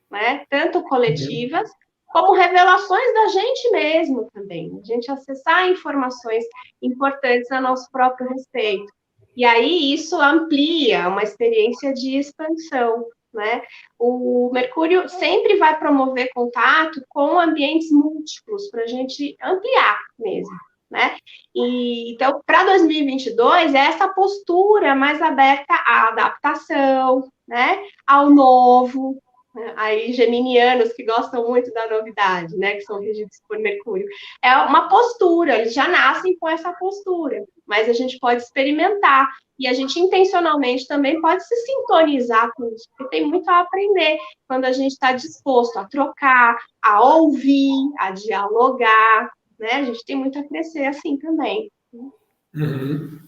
né? Tanto coletivas como revelações da gente mesmo também, a gente acessar informações importantes a nosso próprio respeito. E aí isso amplia uma experiência de expansão, né? O Mercúrio sempre vai promover contato com ambientes múltiplos, para a gente ampliar mesmo, né? E, então, para 2022, é essa postura mais aberta à adaptação, né? Ao novo, né? Aí geminianos que gostam muito da novidade, né? Que são regidos por Mercúrio. É uma postura, eles já nascem com essa postura, mas a gente pode experimentar. E a gente intencionalmente também pode se sintonizar com isso, porque tem muito a aprender quando a gente está disposto a trocar, a ouvir, a dialogar, né? A gente tem muito a crescer assim também. Uhum.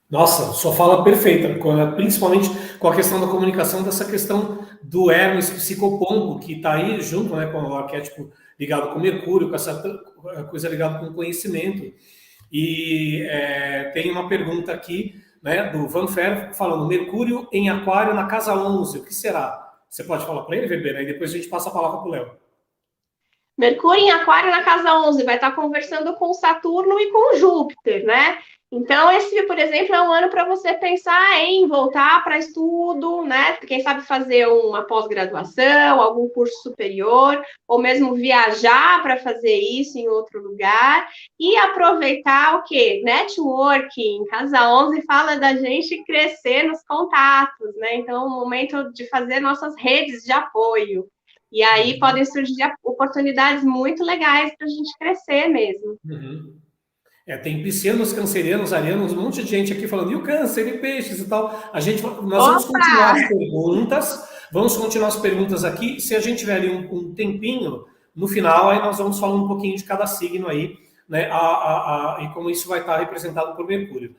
Nossa, sua fala perfeita, principalmente com a questão da comunicação, dessa questão do Hermes psicopompo, que está aí junto, né, com o arquétipo ligado com Mercúrio, com essa coisa ligada com o conhecimento. E tem uma pergunta aqui, né, do Van Fer, falando Mercúrio em Aquário na casa 11, o que será? Você pode falar para ele, Weber, aí depois a gente passa a palavra para o Léo. Mercúrio em Aquário na casa 11 vai estar conversando com Saturno e com Júpiter, né? Então, esse, por exemplo, é um ano para você pensar em voltar para estudo, né? Quem sabe fazer uma pós-graduação, algum curso superior, ou mesmo viajar para fazer isso em outro lugar e aproveitar o quê? Networking. Casa 11 fala da gente crescer nos contatos, né? Então, é um momento de fazer nossas redes de apoio. E aí podem surgir oportunidades muito legais para a gente crescer mesmo. Uhum. Tem piscianos, cancerianos, arianos, um monte de gente aqui falando, e o câncer, e peixes e tal. Nós vamos continuar as perguntas aqui. Se a gente tiver ali um tempinho, no final, aí nós vamos falar um pouquinho de cada signo aí, né? E como isso vai estar representado por Mercúrio.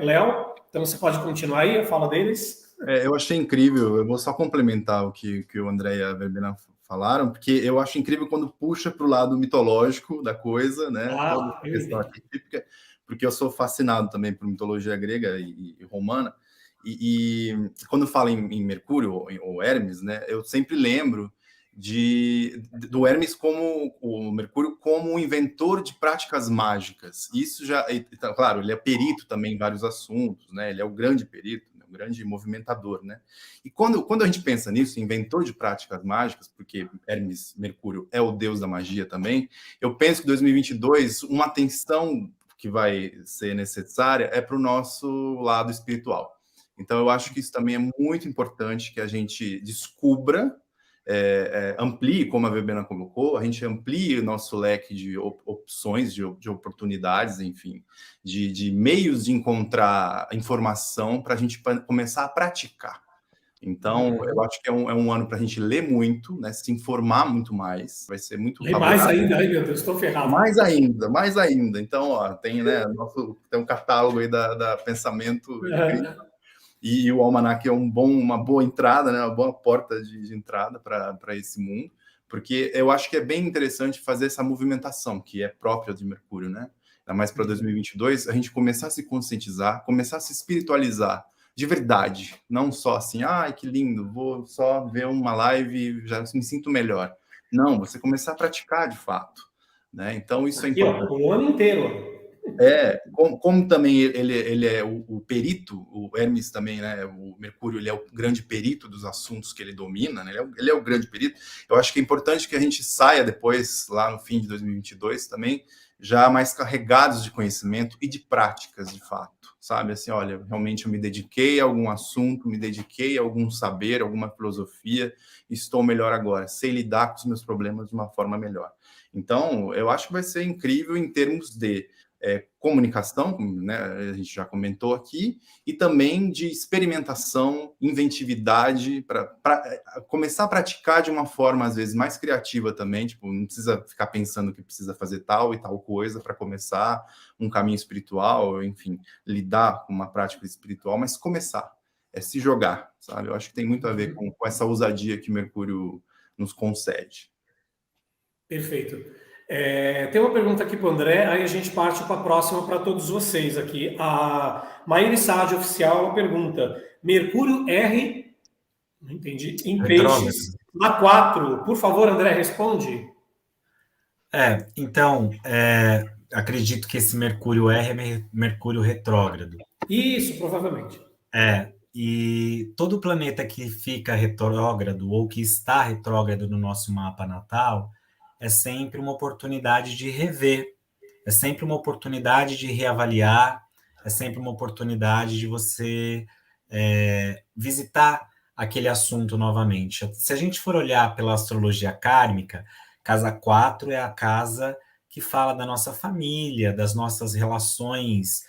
Léo, então você pode continuar aí a fala deles? Eu achei incrível, eu vou só complementar o que o André e a Verbena falaram, porque eu acho incrível quando puxa para o lado mitológico da coisa, né? Toda a questão arquetípica, porque eu sou fascinado também por mitologia grega e romana, e quando falo em Mercúrio ou Hermes, né? Eu sempre lembro do Hermes como o Mercúrio como um inventor de práticas mágicas. Isso já, então, claro, ele é perito também em vários assuntos, né? Ele é o grande perito, um grande movimentador, né? E quando a gente pensa nisso, inventor de práticas mágicas, porque Hermes, Mercúrio, é o deus da magia também, eu penso que 2022, uma atenção que vai ser necessária é para o nosso lado espiritual. Então, eu acho que isso também é muito importante que a gente descubra, amplie, como a Verbena colocou, a gente amplie o nosso leque de opções, de oportunidades, enfim, de meios de encontrar informação para a gente começar a praticar. Então, eu acho que é um ano para a gente ler muito, né, se informar muito mais, vai ser muito favorável. Mais ainda, ai meu Deus, estou ferrado. Mais ainda. Então, ó, tem, né, tem um catálogo aí da pensamento e o almanac é uma boa entrada, né, uma boa porta de entrada para esse mundo, porque eu acho que é bem interessante fazer essa movimentação que é própria de Mercúrio, né? Ainda mais para 2022, a gente começar a se conscientizar, começar a se espiritualizar de verdade, não só assim, ai, que lindo, vou só ver uma live e já me sinto melhor. Não, você começar a praticar de fato, né? Então, isso é importante. O ano inteiro. Como também ele é o perito, o Hermes também, né? O Mercúrio, ele é o grande perito dos assuntos que ele domina, né? Ele é o grande perito. Eu acho que é importante que a gente saia depois, lá no fim de 2022 também, já mais carregados de conhecimento e de práticas, de fato, sabe? Assim, olha, realmente eu me dediquei a algum assunto, me dediquei a algum saber, alguma filosofia, estou melhor agora, sei lidar com os meus problemas de uma forma melhor. Então, eu acho que vai ser incrível em termos de comunicação, né, a gente já comentou aqui, e também de experimentação, inventividade, para começar a praticar de uma forma, às vezes, mais criativa também, tipo, não precisa ficar pensando que precisa fazer tal e tal coisa para começar um caminho espiritual, enfim, lidar com uma prática espiritual, mas começar, se jogar, sabe? Eu acho que tem muito a ver com essa ousadia que Mercúrio nos concede. Perfeito. Tem uma pergunta aqui para o André, aí a gente parte para a próxima para todos vocês aqui. A Maíra Sade Oficial pergunta: Mercúrio R, não entendi, em peixes, na 4. Por favor, André, responde. Então, acredito que esse Mercúrio R é Mercúrio retrógrado. Isso, provavelmente. E todo planeta que fica retrógrado ou que está retrógrado no nosso mapa natal é sempre uma oportunidade de rever, é sempre uma oportunidade de reavaliar, é sempre uma oportunidade de você visitar aquele assunto novamente. Se a gente for olhar pela astrologia kármica, casa 4 é a casa que fala da nossa família, das nossas relações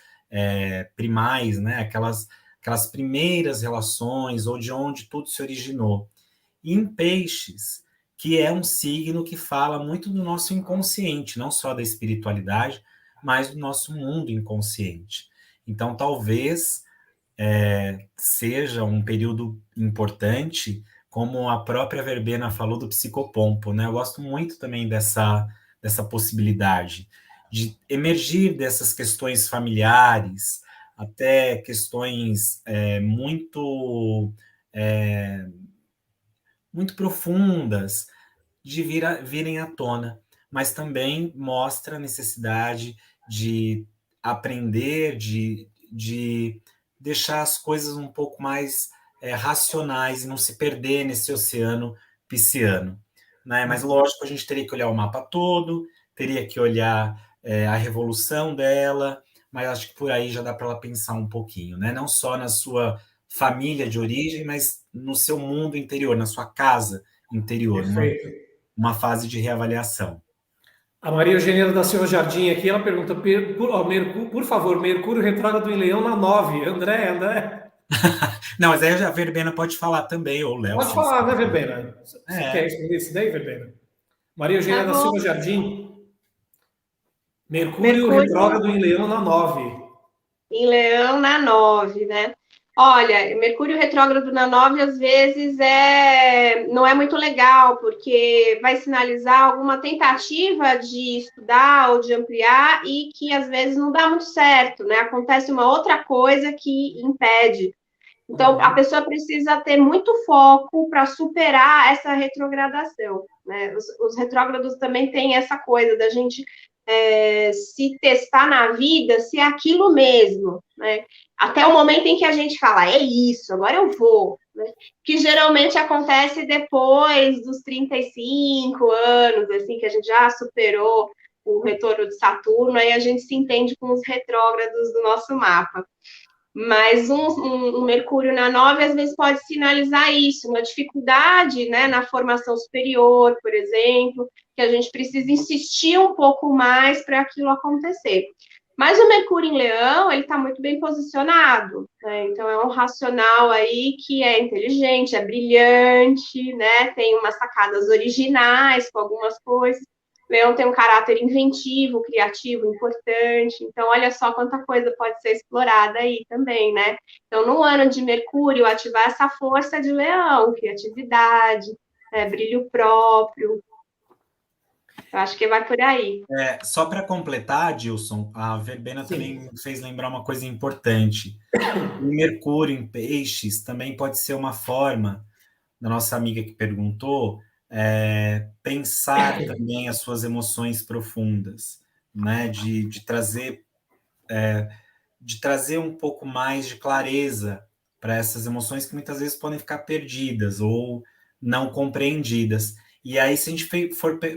primais, né? Aquelas primeiras relações, ou de onde tudo se originou. E em Peixes, que é um signo que fala muito do nosso inconsciente, não só da espiritualidade, mas do nosso mundo inconsciente. Então, talvez seja um período importante, como a própria Verbena falou do psicopompo, né? Eu gosto muito também dessa possibilidade de emergir dessas questões familiares, até questões muito profundas, de virem à tona, mas também mostra a necessidade de aprender, de deixar as coisas um pouco mais racionais e não se perder nesse oceano pisciano. Né? Mas, lógico, a gente teria que olhar o mapa todo, teria que olhar a revolução dela, mas acho que por aí já dá para ela pensar um pouquinho, né? Não só na sua família de origem, mas no seu mundo interior, na sua casa interior, uma fase de reavaliação. A Maria Eugênia da Silva Jardim aqui, ela pergunta, por favor, Mercúrio retrógrado em Leão na 9. André. Não, mas aí a Verbena pode falar também, ou o Léo. Pode falar, né, Verbena? Você quer responder isso daí, Verbena? Maria Eugênia da Silva Jardim. Mercúrio retrógrado em Leão na 9. Em Leão na 9, né? Olha, Mercúrio retrógrado na 9 às vezes não é muito legal, porque vai sinalizar alguma tentativa de estudar ou de ampliar e que às vezes não dá muito certo, né? Acontece uma outra coisa que impede. Então, a pessoa precisa ter muito foco para superar essa retrogradação, né? Os retrógrados também têm essa coisa da gente se testar na vida, se é aquilo mesmo, né? Até o momento em que a gente fala, é isso, agora eu vou, né? Que geralmente acontece depois dos 35 anos, assim, que a gente já superou o retorno de Saturno, aí a gente se entende com os retrógrados do nosso mapa. Mas um Mercúrio na 9, às vezes, pode sinalizar isso, uma dificuldade, né, na formação superior, por exemplo, que a gente precisa insistir um pouco mais para aquilo acontecer. Mas o Mercúrio em Leão, ele está muito bem posicionado, né? Então é um racional aí que é inteligente, é brilhante, né? Tem umas sacadas originais com algumas coisas. Leão tem um caráter inventivo, criativo, importante. Então, olha só quanta coisa pode ser explorada aí também, né? Então, no ano de Mercúrio, ativar essa força de Leão, criatividade, brilho próprio. Eu acho que vai por aí. Só para completar, Dilson, a Verbena também fez lembrar uma coisa importante. O Mercúrio em Peixes também pode ser uma forma, da nossa amiga que perguntou, pensar também as suas emoções profundas, né? De trazer um pouco mais de clareza para essas emoções que muitas vezes podem ficar perdidas ou não compreendidas. E aí, se a gente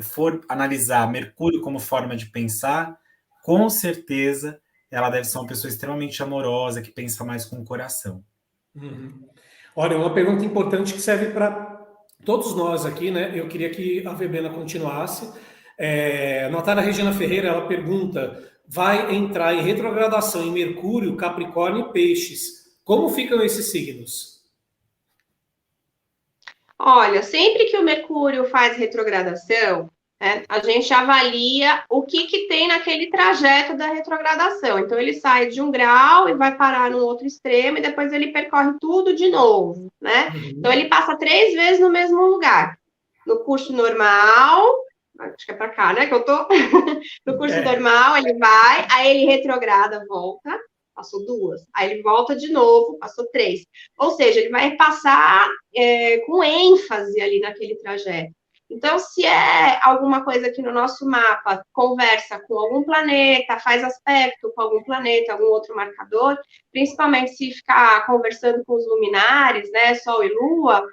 for analisar Mercúrio como forma de pensar, com certeza ela deve ser uma pessoa extremamente amorosa, que pensa mais com o coração. Olha, uma pergunta importante que serve para todos nós aqui, né? Eu queria que a Verbena continuasse. Natália Regina Ferreira, ela pergunta, vai entrar em retrogradação em Mercúrio, Capricórnio e Peixes. Como ficam esses signos? Olha, sempre que o Mercúrio faz retrogradação, a gente avalia o que tem naquele trajeto da retrogradação. Então, ele sai de um grau e vai parar no outro extremo, e depois ele percorre tudo de novo, né? Então, ele passa 3 vezes no mesmo lugar. No curso normal, acho que é para cá, né, que eu tô. No curso normal, ele vai, aí ele retrograda, volta, passou 2. Aí ele volta de novo, passou 3. Ou seja, ele vai passar com ênfase ali naquele trajeto. Então, se é alguma coisa que no nosso mapa conversa com algum planeta, faz aspecto com algum planeta, algum outro marcador, principalmente se ficar conversando com os luminares, né, Sol e Lua,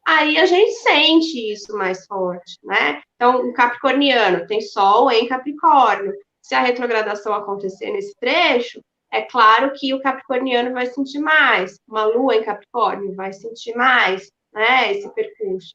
aí a gente sente isso mais forte, né? Então, um capricorniano tem Sol em Capricórnio. Se a retrogradação acontecer nesse trecho, é claro que o capricorniano vai sentir mais, uma Lua em Capricórnio vai sentir mais, né, esse percurso.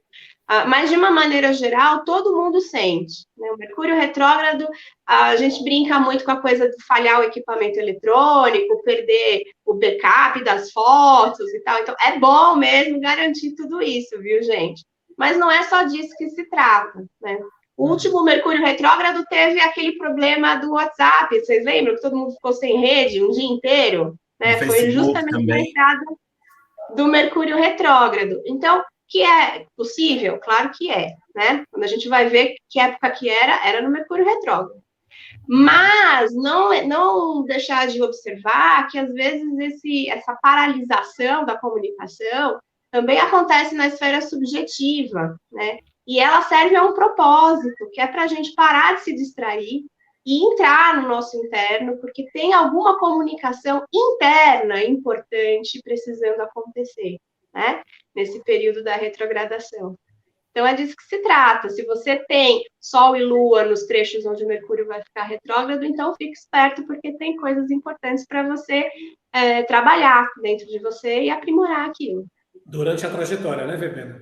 Mas, de uma maneira geral, todo mundo sente. Né? O Mercúrio retrógrado, a gente brinca muito com a coisa de falhar o equipamento eletrônico, perder o backup das fotos e tal. Então, é bom mesmo garantir tudo isso, viu, gente? Mas não é só disso que se trata, né? O último Mercúrio retrógrado teve aquele problema do WhatsApp, vocês lembram? Que todo mundo ficou sem rede um dia inteiro? Né? Foi justamente na entrada do Mercúrio retrógrado. Então, que é possível? Claro que é, né? Quando a gente vai ver que época que era no Mercúrio retrógrado. Mas não deixar de observar que, às vezes, essa paralisação da comunicação também acontece na esfera subjetiva, né? E ela serve a um propósito, que é para a gente parar de se distrair e entrar no nosso interno, porque tem alguma comunicação interna importante precisando acontecer, né? Nesse período da retrogradação. Então, é disso que se trata. Se você tem Sol e Lua nos trechos onde o Mercúrio vai ficar retrógrado, então fique esperto, porque tem coisas importantes para você trabalhar dentro de você e aprimorar aquilo. Durante a trajetória, né, Verbena?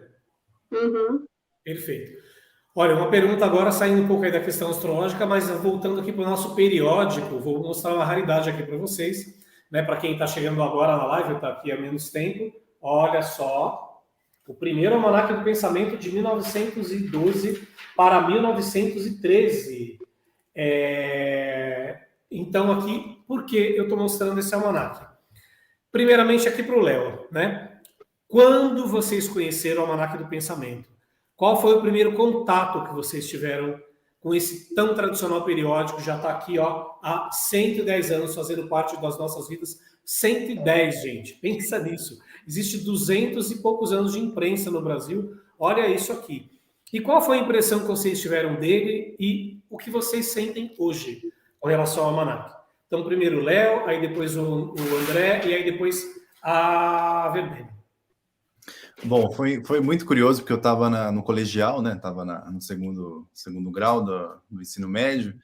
Uhum. Perfeito. Olha, uma pergunta agora, saindo um pouco aí da questão astrológica, mas voltando aqui para o nosso periódico, vou mostrar uma raridade aqui para vocês, né? Para quem está chegando agora na live, está aqui há menos tempo, olha só, o primeiro almanaque do pensamento de 1912 para 1913. Então, aqui, por que eu estou mostrando esse almanaque? Primeiramente, aqui para o Léo, né? Quando vocês conheceram o almanaque do pensamento? Qual foi o primeiro contato que vocês tiveram com esse tão tradicional periódico? Já está aqui, ó, há 110 anos, fazendo parte das nossas vidas. 110, gente. Pensa nisso. Existe 200 e poucos anos de imprensa no Brasil. Olha isso aqui. E qual foi a impressão que vocês tiveram dele e o que vocês sentem hoje com relação ao almanaque? Então, primeiro o Léo, aí depois o André e aí depois a Verbena. Bom, foi muito curioso, porque eu estava no colegial, né? Estava no segundo grau do ensino médio,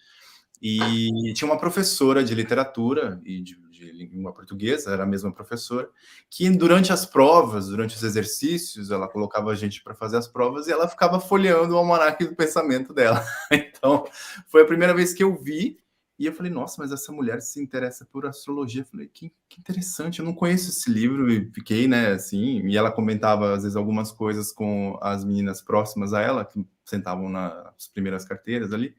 e tinha uma professora de literatura e de língua portuguesa, era a mesma professora, que durante as provas, durante os exercícios, ela colocava a gente para fazer as provas e ela ficava folheando o almanaque do pensamento dela. Então, foi a primeira vez que eu vi. E eu falei, nossa, mas essa mulher se interessa por astrologia. Eu falei, que interessante, eu não conheço esse livro. E fiquei, né, assim, e ela comentava, às vezes, algumas coisas com as meninas próximas a ela, que sentavam nas primeiras carteiras ali.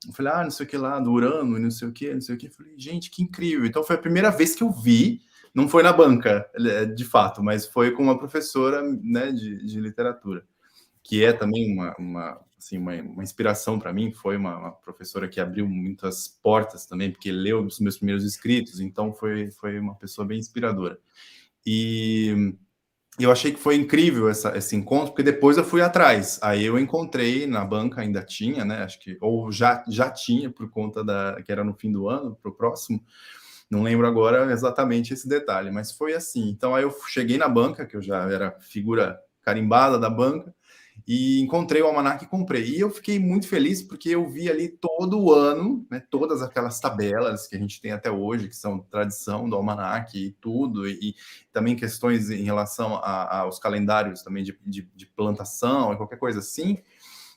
Eu falei, não sei o que lá, do Urano, e não sei o que, não sei o que. Eu falei, gente, que incrível. Então, foi a primeira vez que eu vi, não foi na banca, de fato, mas foi com uma professora, né, de literatura, que é também uma inspiração para mim. Foi uma professora que abriu muitas portas também, porque leu os meus primeiros escritos, então foi uma pessoa bem inspiradora. E eu achei que foi incrível esse encontro, porque depois eu fui atrás. Aí eu encontrei na banca, ainda tinha, né? Acho que, ou já tinha, por conta que era no fim do ano, para o próximo. Não lembro agora exatamente esse detalhe, mas foi assim. Então aí eu cheguei na banca, que eu já era figura carimbada da banca, e encontrei o almanaque e comprei. E eu fiquei muito feliz, porque eu vi ali todo o ano, né, todas aquelas tabelas que a gente tem até hoje, que são tradição do almanaque e tudo, e também questões em relação aos calendários também de plantação e qualquer coisa assim.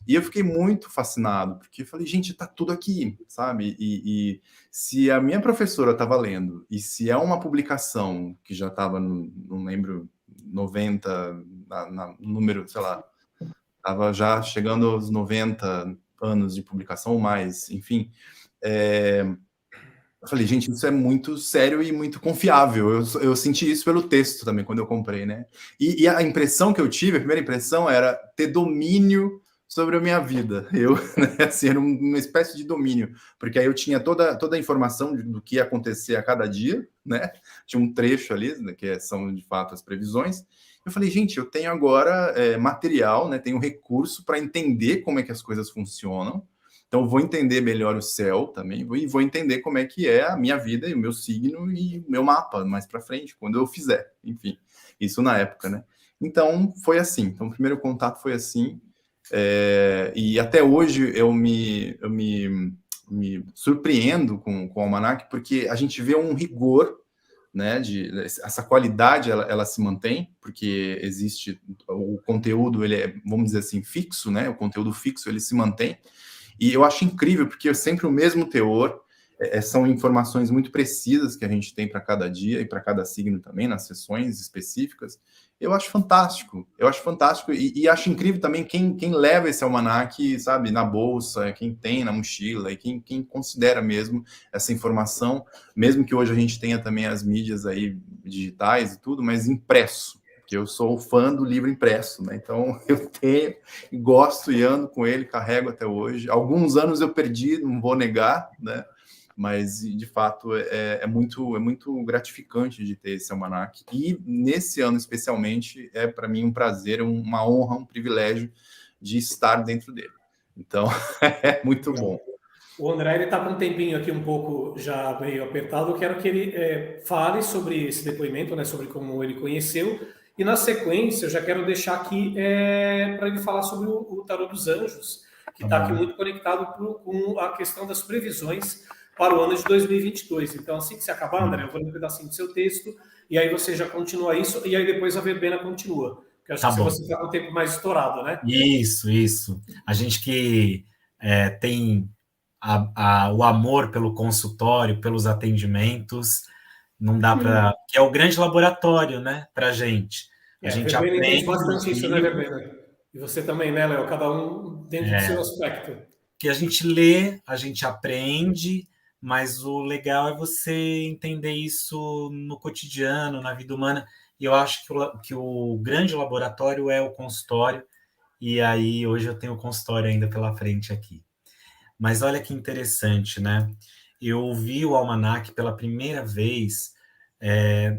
E eu fiquei muito fascinado, porque eu falei, gente, tá tudo aqui, sabe? E se a minha professora estava lendo, e se é uma publicação que já estava, não lembro, 90, no número, sei lá, estava já chegando aos 90 anos de publicação ou mais, enfim. Eu falei, gente, isso é muito sério e muito confiável. Eu senti isso pelo texto também, quando eu comprei, né? E a impressão que eu tive, a primeira impressão era ter domínio sobre a minha vida. Eu, né, assim, era uma espécie de domínio, porque aí eu tinha toda a informação do que ia acontecer a cada dia, né? Tinha um trecho ali, né, que são de fato as previsões. Eu falei, gente, eu tenho agora material, né? Tenho recurso para entender como é que as coisas funcionam. Então, eu vou entender melhor o céu também, e vou entender como é que é a minha vida e o meu signo e o meu mapa mais para frente, quando eu fizer. Enfim, isso na época, né? Então, foi assim. Então, o primeiro contato foi assim. E até hoje me surpreendo com o Almanac, porque a gente vê um rigor, né, essa qualidade ela se mantém, porque existe o conteúdo, ele é, vamos dizer assim, fixo, né? O conteúdo fixo ele se mantém. E eu acho incrível, porque é sempre o mesmo teor, são informações muito precisas que a gente tem para cada dia e para cada signo também, nas sessões específicas. Eu acho fantástico, e acho incrível também quem leva esse almanaque, sabe, na bolsa, quem tem na mochila, e quem considera mesmo essa informação, mesmo que hoje a gente tenha também as mídias aí digitais e tudo, mas impresso, que eu sou fã do livro impresso, né? Então eu tenho, gosto e ando com ele, carrego até hoje. Alguns anos eu perdi, não vou negar, né? Mas de fato é muito gratificante de ter esse almanac. E nesse ano especialmente é para mim um prazer, uma honra, um privilégio de estar dentro dele. Então é muito bom. O André está com um tempinho aqui um pouco já meio apertado. Eu quero que ele fale sobre esse depoimento, né, sobre como ele conheceu. E na sequência, eu já quero deixar aqui para ele falar sobre o Tarô dos Anjos, que está aqui muito conectado com a questão das previsões para o ano de 2022. Então, assim que você acabar, André, eu vou ler um pedacinho do seu texto, e aí você já continua isso, e aí depois a verbena continua. Porque eu acho que você está com o tempo mais estourado, né? Isso. A gente que tem o amor pelo consultório, pelos atendimentos, não dá para... Que é o grande laboratório, né, para a gente. A gente Verbena aprende entende bastante isso, né, Verbena? E você também, né, Léo? Cada um dentro do seu aspecto. Que a gente lê, a gente aprende, mas o legal é você entender isso no cotidiano, na vida humana. E eu acho que o grande laboratório é o consultório, e aí hoje eu tenho o consultório ainda pela frente aqui. Mas olha que interessante, né? Eu vi o almanac pela primeira vez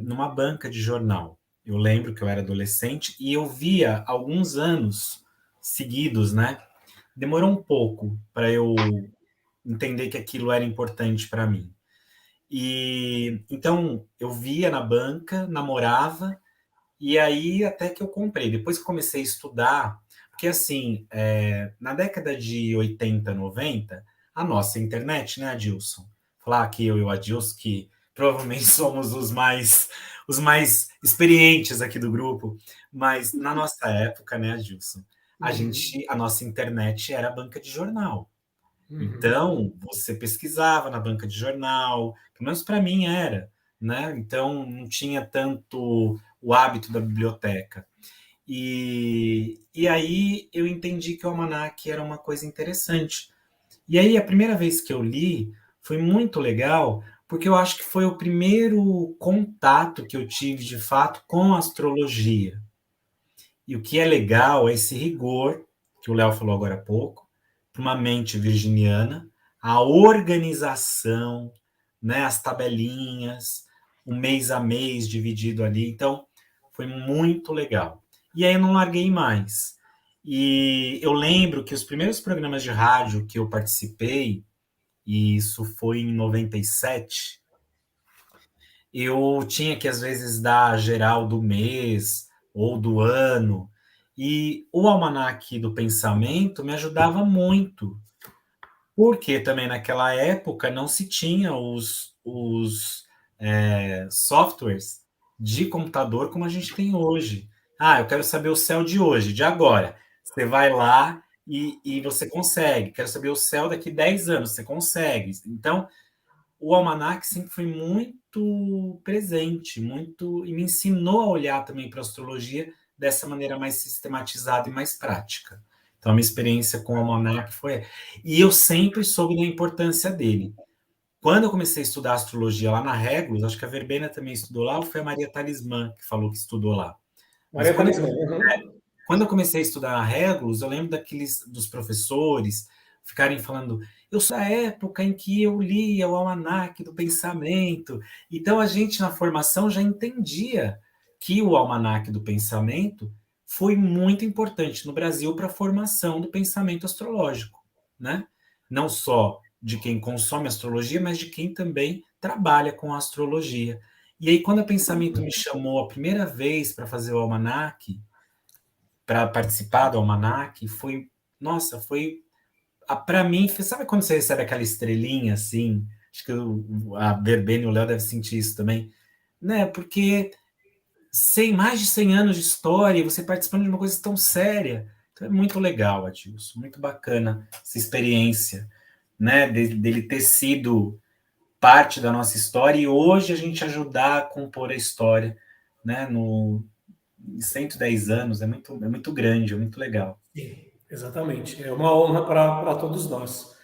numa banca de jornal. Eu lembro que eu era adolescente e eu via alguns anos seguidos, né? Demorou um pouco para eu entender que aquilo era importante para mim. E então eu via na banca, namorava, e aí até que eu comprei. Depois que comecei a estudar, porque assim, na década de 80, 90, a nossa internet, né, Adilson? Falar aqui eu e o Adilson, que provavelmente somos os mais experientes aqui do grupo, mas na nossa época, né, Adilson, a nossa internet era banca de jornal. Então, você pesquisava na banca de jornal, pelo menos para mim era, né? Então, não tinha tanto o hábito da biblioteca. E aí eu entendi que o almanac era uma coisa interessante. E aí, a primeira vez que eu li, foi muito legal, porque eu acho que foi o primeiro contato que eu tive, de fato, com a astrologia. E o que é legal é esse rigor, que o Léo falou agora há pouco, para uma mente virginiana, a organização, né, as tabelinhas, o mês a mês dividido ali. Então, foi muito legal. E aí eu não larguei mais. E eu lembro que os primeiros programas de rádio que eu participei, e isso foi em 97, eu tinha que, às vezes, dar geral do mês ou do ano, e o almanaque do pensamento me ajudava muito, porque também naquela época não se tinha os softwares de computador como a gente tem hoje. Ah, eu quero saber o céu de hoje, de agora. Você vai lá e você consegue. Quero saber o céu daqui 10 anos, você consegue. Então, o almanac sempre foi muito presente, e me ensinou a olhar também para a astrologia dessa maneira mais sistematizada e mais prática. Então, a minha experiência com o almanac foi... E eu sempre soube da importância dele. Quando eu comecei a estudar astrologia lá na Regulus, acho que a Verbena também estudou lá, ou foi a Maria Talismã que falou que estudou lá? Maria Talismã. quando eu comecei a estudar Regulus, eu lembro dos professores ficarem falando, eu sou da época em que eu lia o Almanaque do Pensamento. Então, a gente, na formação, já entendia que o Almanaque do Pensamento foi muito importante no Brasil para a formação do pensamento astrológico, né? Não só de quem consome astrologia, mas de quem também trabalha com a astrologia. E aí, quando a Pensamento me chamou a primeira vez para fazer o Almanaque, para participar do Almanaque, foi, nossa, foi, para mim, sabe quando você recebe aquela estrelinha, assim, acho que a Verbena e o Léo devem sentir isso também, né, porque mais de 100 anos de história, você participando de uma coisa tão séria, então é muito legal, Adilson, muito bacana essa experiência, né, dele ter sido parte da nossa história e hoje a gente ajudar a compor a história, né, em 110 anos, é muito grande, é muito legal. Sim, exatamente. É uma honra para todos nós.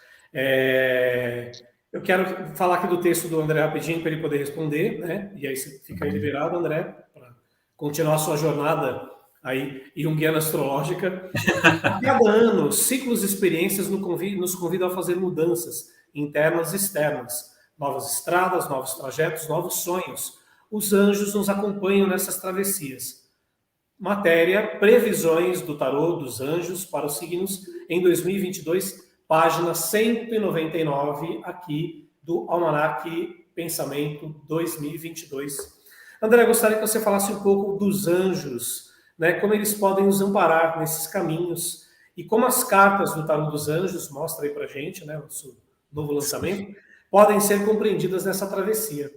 Eu quero falar aqui do texto do André rapidinho para ele poder responder, né? E aí você fica aí liberado, André, para continuar a sua jornada aí junguiana astrológica. A cada ano, ciclos e experiências nos convidam a fazer mudanças internas e externas, novas estradas, novos trajetos, novos sonhos. Os anjos nos acompanham nessas travessias. Matéria, previsões do tarô dos anjos para os signos em 2022, página 199 aqui do Almanaque Pensamento 2022. André, gostaria que você falasse um pouco dos anjos, né, como eles podem nos amparar nesses caminhos e como as cartas do tarô dos anjos, mostra aí para gente, né, nosso novo lançamento, podem ser compreendidas nessa travessia.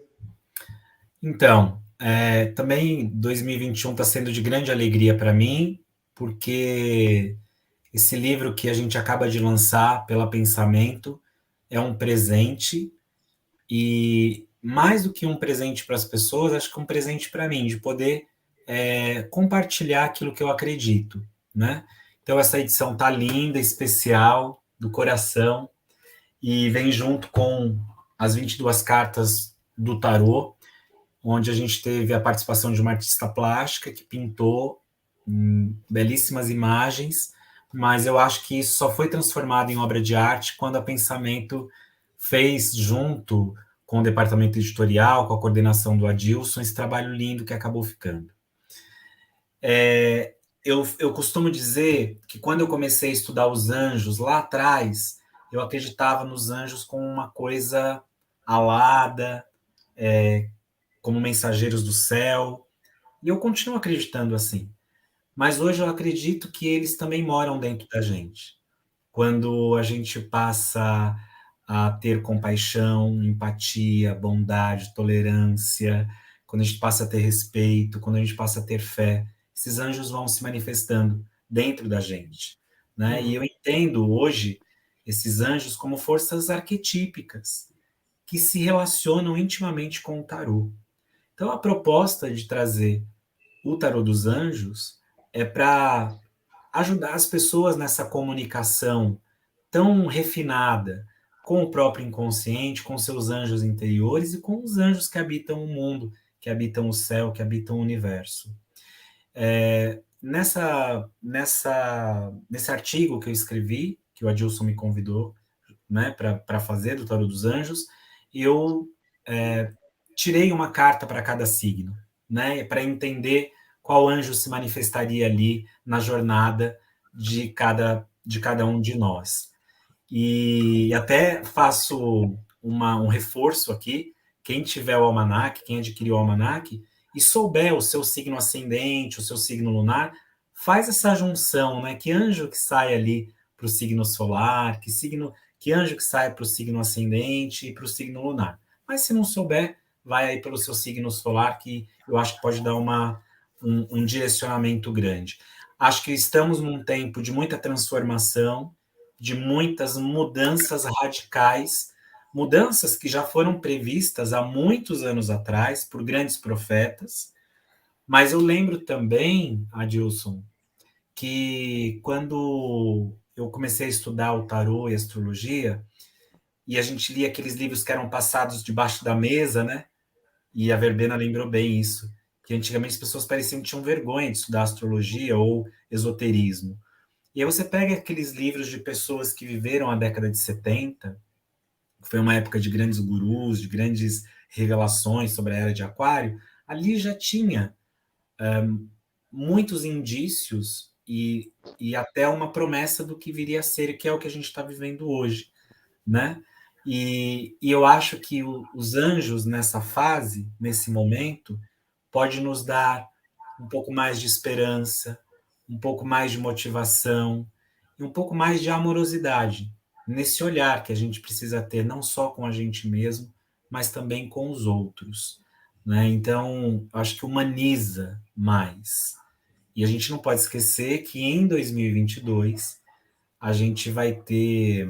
Então, também 2021 está sendo de grande alegria para mim, porque esse livro que a gente acaba de lançar pela Pensamento é um presente, e mais do que um presente para as pessoas, acho que um presente para mim, de poder compartilhar aquilo que eu acredito, né? Então, essa edição tá linda, especial, do coração, e vem junto com as 22 cartas do tarô, onde a gente teve a participação de uma artista plástica que pintou belíssimas imagens, mas eu acho que isso só foi transformado em obra de arte quando a Pensamento fez, junto com o departamento editorial, com a coordenação do Adilson, esse trabalho lindo que acabou ficando. Eu costumo dizer que quando eu comecei a estudar os anjos, lá atrás, eu acreditava nos anjos como uma coisa alada, como mensageiros do céu, e eu continuo acreditando assim. Mas hoje eu acredito que eles também moram dentro da gente. Quando a gente passa a ter compaixão, empatia, bondade, tolerância, quando a gente passa a ter respeito, quando a gente passa a ter fé, esses anjos vão se manifestando dentro da gente, né? E eu entendo hoje esses anjos como forças arquetípicas que se relacionam intimamente com o tarô. Então, a proposta de trazer o tarô dos anjos é para ajudar as pessoas nessa comunicação tão refinada com o próprio inconsciente, com seus anjos interiores e com os anjos que habitam o mundo, que habitam o céu, que habitam o universo. Nesse artigo que eu escrevi, que o Adilson me convidou, né, para fazer do tarô dos anjos, eu tirei uma carta para cada signo, né, para entender qual anjo se manifestaria ali na jornada de cada um de nós. E até faço um reforço aqui, quem tiver o almanaque, quem adquiriu o almanaque, e souber o seu signo ascendente, o seu signo lunar, faz essa junção, né? Que anjo que sai ali para o signo solar, que anjo que sai para o signo ascendente e para o signo lunar. Mas se não souber, vai aí pelo seu signo solar, que eu acho que pode dar um direcionamento grande. Acho que estamos num tempo de muita transformação, de muitas mudanças radicais, mudanças que já foram previstas há muitos anos atrás por grandes profetas, mas eu lembro também, Adilson, que quando eu comecei a estudar o tarô e a astrologia, e a gente lia aqueles livros que eram passados debaixo da mesa, né? E a Verbena lembrou bem isso. que antigamente as pessoas pareciam que tinham vergonha de estudar astrologia ou esoterismo. E aí você pega aqueles livros de pessoas que viveram a década de 70, que foi uma época de grandes gurus, de grandes revelações sobre a era de Aquário, ali já tinha muitos indícios e até uma promessa do que viria a ser, que é o que a gente está vivendo hoje, né? E eu acho que os anjos nessa fase, nesse momento, pode nos dar um pouco mais de esperança, um pouco mais de motivação e um pouco mais de amorosidade nesse olhar que a gente precisa ter, não só com a gente mesmo, mas também com os outros, né? Então, acho que humaniza mais. E a gente não pode esquecer que em 2022 a gente vai ter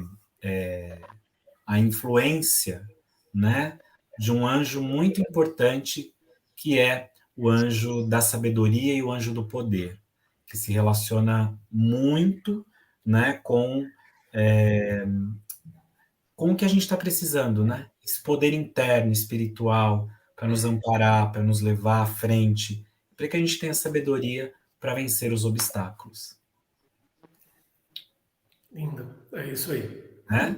a influência, né, de um anjo muito importante, que é o anjo da sabedoria e o anjo do poder, que se relaciona muito, né, com o que a gente está precisando, né? Esse poder interno, espiritual, para nos amparar, para nos levar à frente, para que a gente tenha sabedoria para vencer os obstáculos. Lindo, é isso aí. Né?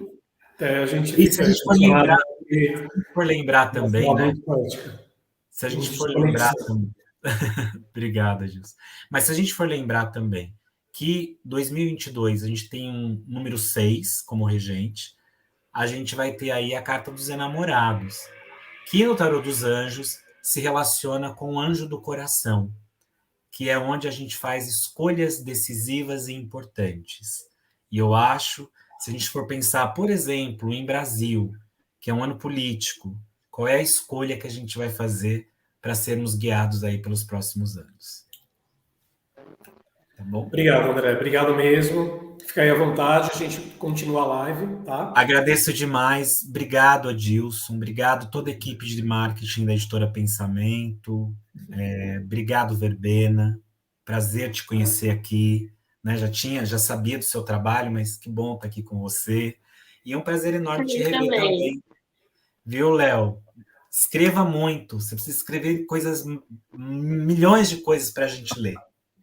A gente e se a gente for lembrar também, né? Se a gente for lembrar também. Obrigado, Gilson. Mas se a gente for lembrar também que 2022 a gente tem um número 6 como regente, a gente vai ter aí a carta dos enamorados, que no tarô dos anjos se relaciona com o anjo do coração, que é onde a gente faz escolhas decisivas e importantes. E eu acho, se a gente for pensar, por exemplo, em Brasil, que é um ano político, qual é a escolha que a gente vai fazer para sermos guiados aí pelos próximos anos? Tá bom? Obrigado, André. Obrigado mesmo. Fica aí à vontade, a gente continua a live, tá? Agradeço demais. Obrigado, Adilson. Obrigado toda a equipe de marketing da Editora Pensamento. Obrigado, Verbena. Prazer te conhecer aqui. Né? Já sabia do seu trabalho, mas que bom estar aqui com você. E é um prazer enorme te rever também. Viu, Léo? Escreva muito. Você precisa escrever milhões de coisas para a gente ler.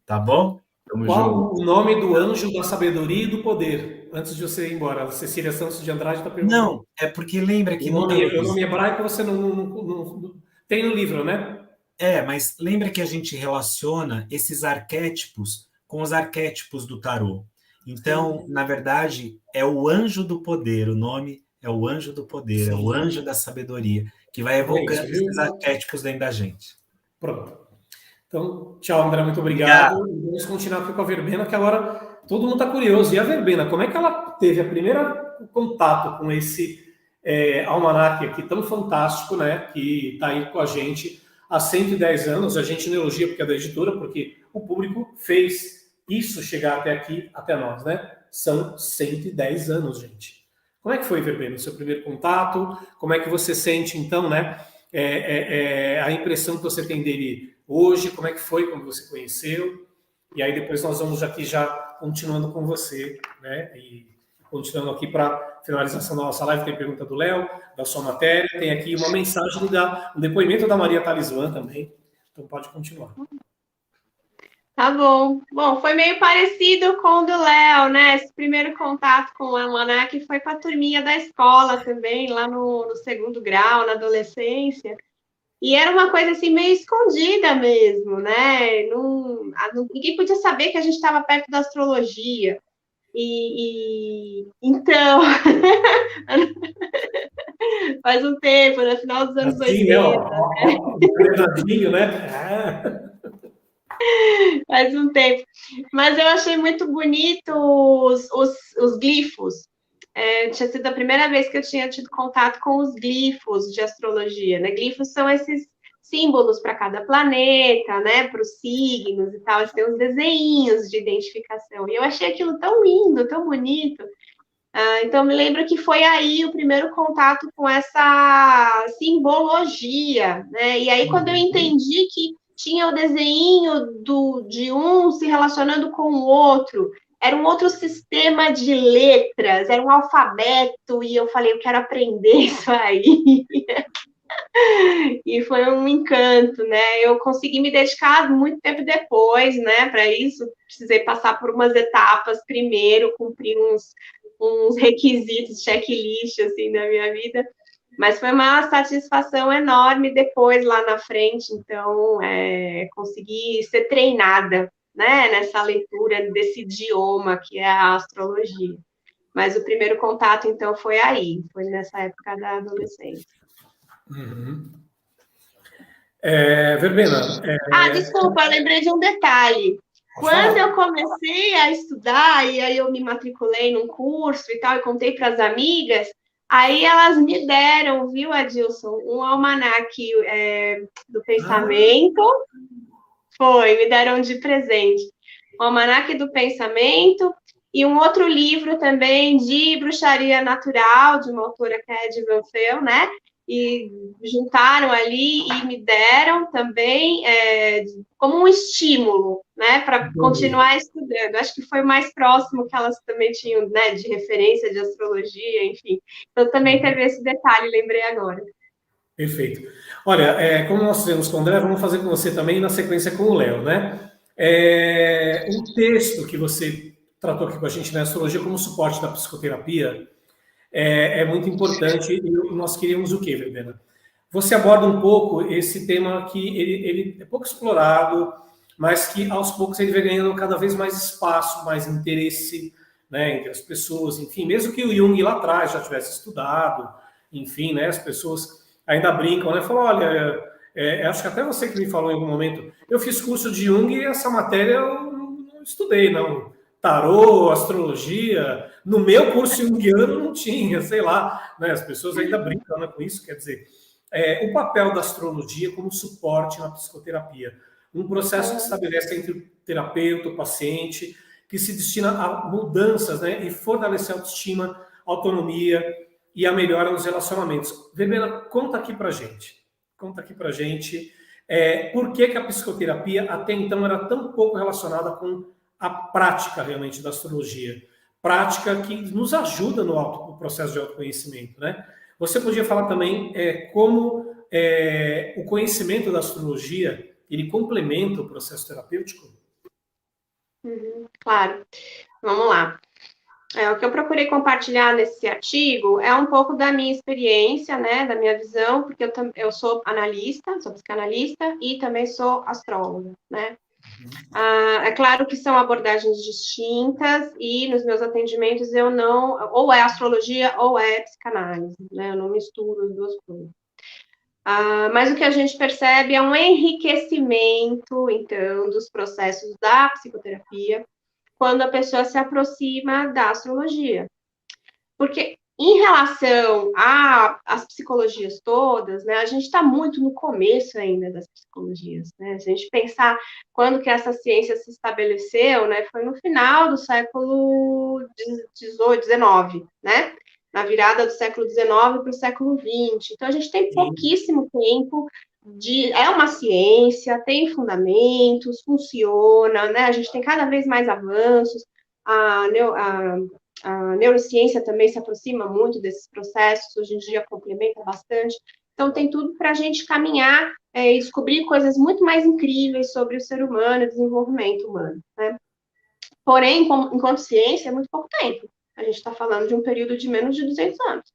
Tá bom? Qual o nome do anjo da sabedoria e do poder? Antes de você ir embora, a Cecília Santos de Andrade está perguntando. Não, é porque lembra que... O nome hebraico você não tem no livro, né? Mas lembra que a gente relaciona esses arquétipos com os arquétipos do tarô. Então, sim, na verdade, é o anjo do poder, o nome é o anjo do poder, sim, é o anjo da sabedoria, que vai evocando esses arquétipos dentro da gente. Pronto. Então, tchau, André, muito obrigado. Vamos continuar aqui com a Verbena, que agora todo mundo está curioso. E a Verbena, como é que ela teve a primeira contato com esse almanaque aqui tão fantástico, né? Que está aí com a gente há 110 anos. A gente não elogia porque é da editora, porque o público fez isso chegar até aqui, até nós, né? São 110 anos, gente. Como é que foi, Verbena, o seu primeiro contato? Como é que você sente, então, né? A impressão que você tem dele hoje, como é que foi quando você conheceu? E aí depois nós vamos aqui já continuando com você, né? E continuando aqui para finalização da nossa live, tem pergunta do Léo, da sua matéria, tem aqui uma mensagem um depoimento da Maria Talismã também, então pode continuar. Tá bom. Bom, foi meio parecido com o do Léo, né? Esse primeiro contato com o almanaque foi com a turminha da escola também, lá no segundo grau, na adolescência. E era uma coisa assim meio escondida mesmo, né? Ninguém podia saber que a gente estava perto da astrologia. Então, faz um tempo, no final dos anos 80. Né? Faz um tempo. Mas eu achei muito bonito os glifos. Tinha sido a primeira vez que eu tinha tido contato com os glifos de astrologia, né? Glifos são esses símbolos para cada planeta, né? Para os signos e tal. Eles têm uns desenhos de identificação. E eu achei aquilo tão lindo, tão bonito. Então, me lembro que foi aí o primeiro contato com essa simbologia, né? E aí, quando eu entendi que tinha o desenho de um se relacionando com o outro, era um outro sistema de letras, era um alfabeto, e eu falei, eu quero aprender isso aí. E foi um encanto, né? Eu consegui me dedicar muito tempo depois, né? Para isso, precisei passar por umas etapas primeiro, cumprir uns requisitos, checklist, assim, na minha vida. Mas foi uma satisfação enorme depois, lá na frente. Então, consegui ser treinada, né? Nessa leitura desse idioma que é a astrologia. Mas o primeiro contato, então, foi aí. Foi nessa época da adolescência. Uhum. Verbena. Desculpa, eu lembrei de um detalhe. Quando eu comecei a estudar, e aí eu me matriculei num curso e tal, e contei para as amigas, aí elas me deram, viu, Adilson, um almanaque do pensamento. Me deram de presente. O almanaque do pensamento e um outro livro também de bruxaria natural, de uma autora que é de Van Fel, né? E juntaram ali e me deram também como um estímulo, né, para continuar estudando. Acho que foi o mais próximo que elas também tinham, né, de referência de astrologia, enfim. Então também teve esse detalhe, lembrei agora. Perfeito. Olha, como nós fizemos com o André, vamos fazer com você também na sequência com o Léo, né? Um texto que você tratou aqui com a gente na astrologia como suporte da psicoterapia é muito importante e nós queríamos o quê, Verbena? Você aborda um pouco esse tema que ele é pouco explorado, mas que aos poucos ele vai ganhando cada vez mais espaço, mais interesse, né, entre as pessoas, enfim, mesmo que o Jung lá atrás já tivesse estudado, enfim, né, as pessoas ainda brincam, né, falam, olha, acho que até você que me falou em algum momento, eu fiz curso de Jung e essa matéria eu não estudei, não. Tarô, astrologia, no meu curso junguiano não tinha, sei lá, né, as pessoas ainda brincam, né, com isso, quer dizer, o papel da astrologia como suporte na psicoterapia. Um processo que se estabelece entre o terapeuta e o paciente, que se destina a mudanças, né, e fortalecer a autoestima, a autonomia e a melhora nos relacionamentos. Verbena, conta aqui pra gente. Conta aqui pra gente por que a psicoterapia até então era tão pouco relacionada com a prática realmente da astrologia. Prática que nos ajuda no processo de autoconhecimento, né? Você podia falar também como o conhecimento da astrologia ele complementa o processo terapêutico? Claro. Vamos lá. O que eu procurei compartilhar nesse artigo é um pouco da minha experiência, né, da minha visão, porque eu sou analista, sou psicanalista e também sou astróloga, né? É claro que são abordagens distintas e nos meus atendimentos eu não, ou é astrologia ou é psicanálise, né? Eu não misturo as duas coisas. Mas o que a gente percebe é um enriquecimento, então, dos processos da psicoterapia quando a pessoa se aproxima da astrologia. Porque em relação às psicologias todas, né, a gente está muito no começo ainda das psicologias, né? Se a gente pensar quando que essa ciência se estabeleceu, né, foi no final do século XVIII, XIX, né? Na virada do século XIX para o século XX. Então, a gente tem pouquíssimo tempo é uma ciência, tem fundamentos, funciona, né? A gente tem cada vez mais avanços, a neurociência também se aproxima muito desses processos, hoje em dia complementa bastante. Então, tem tudo para a gente caminhar e descobrir coisas muito mais incríveis sobre o ser humano e o desenvolvimento humano, né? Porém, enquanto ciência, é muito pouco tempo. A gente está falando de um período de menos de 200 anos.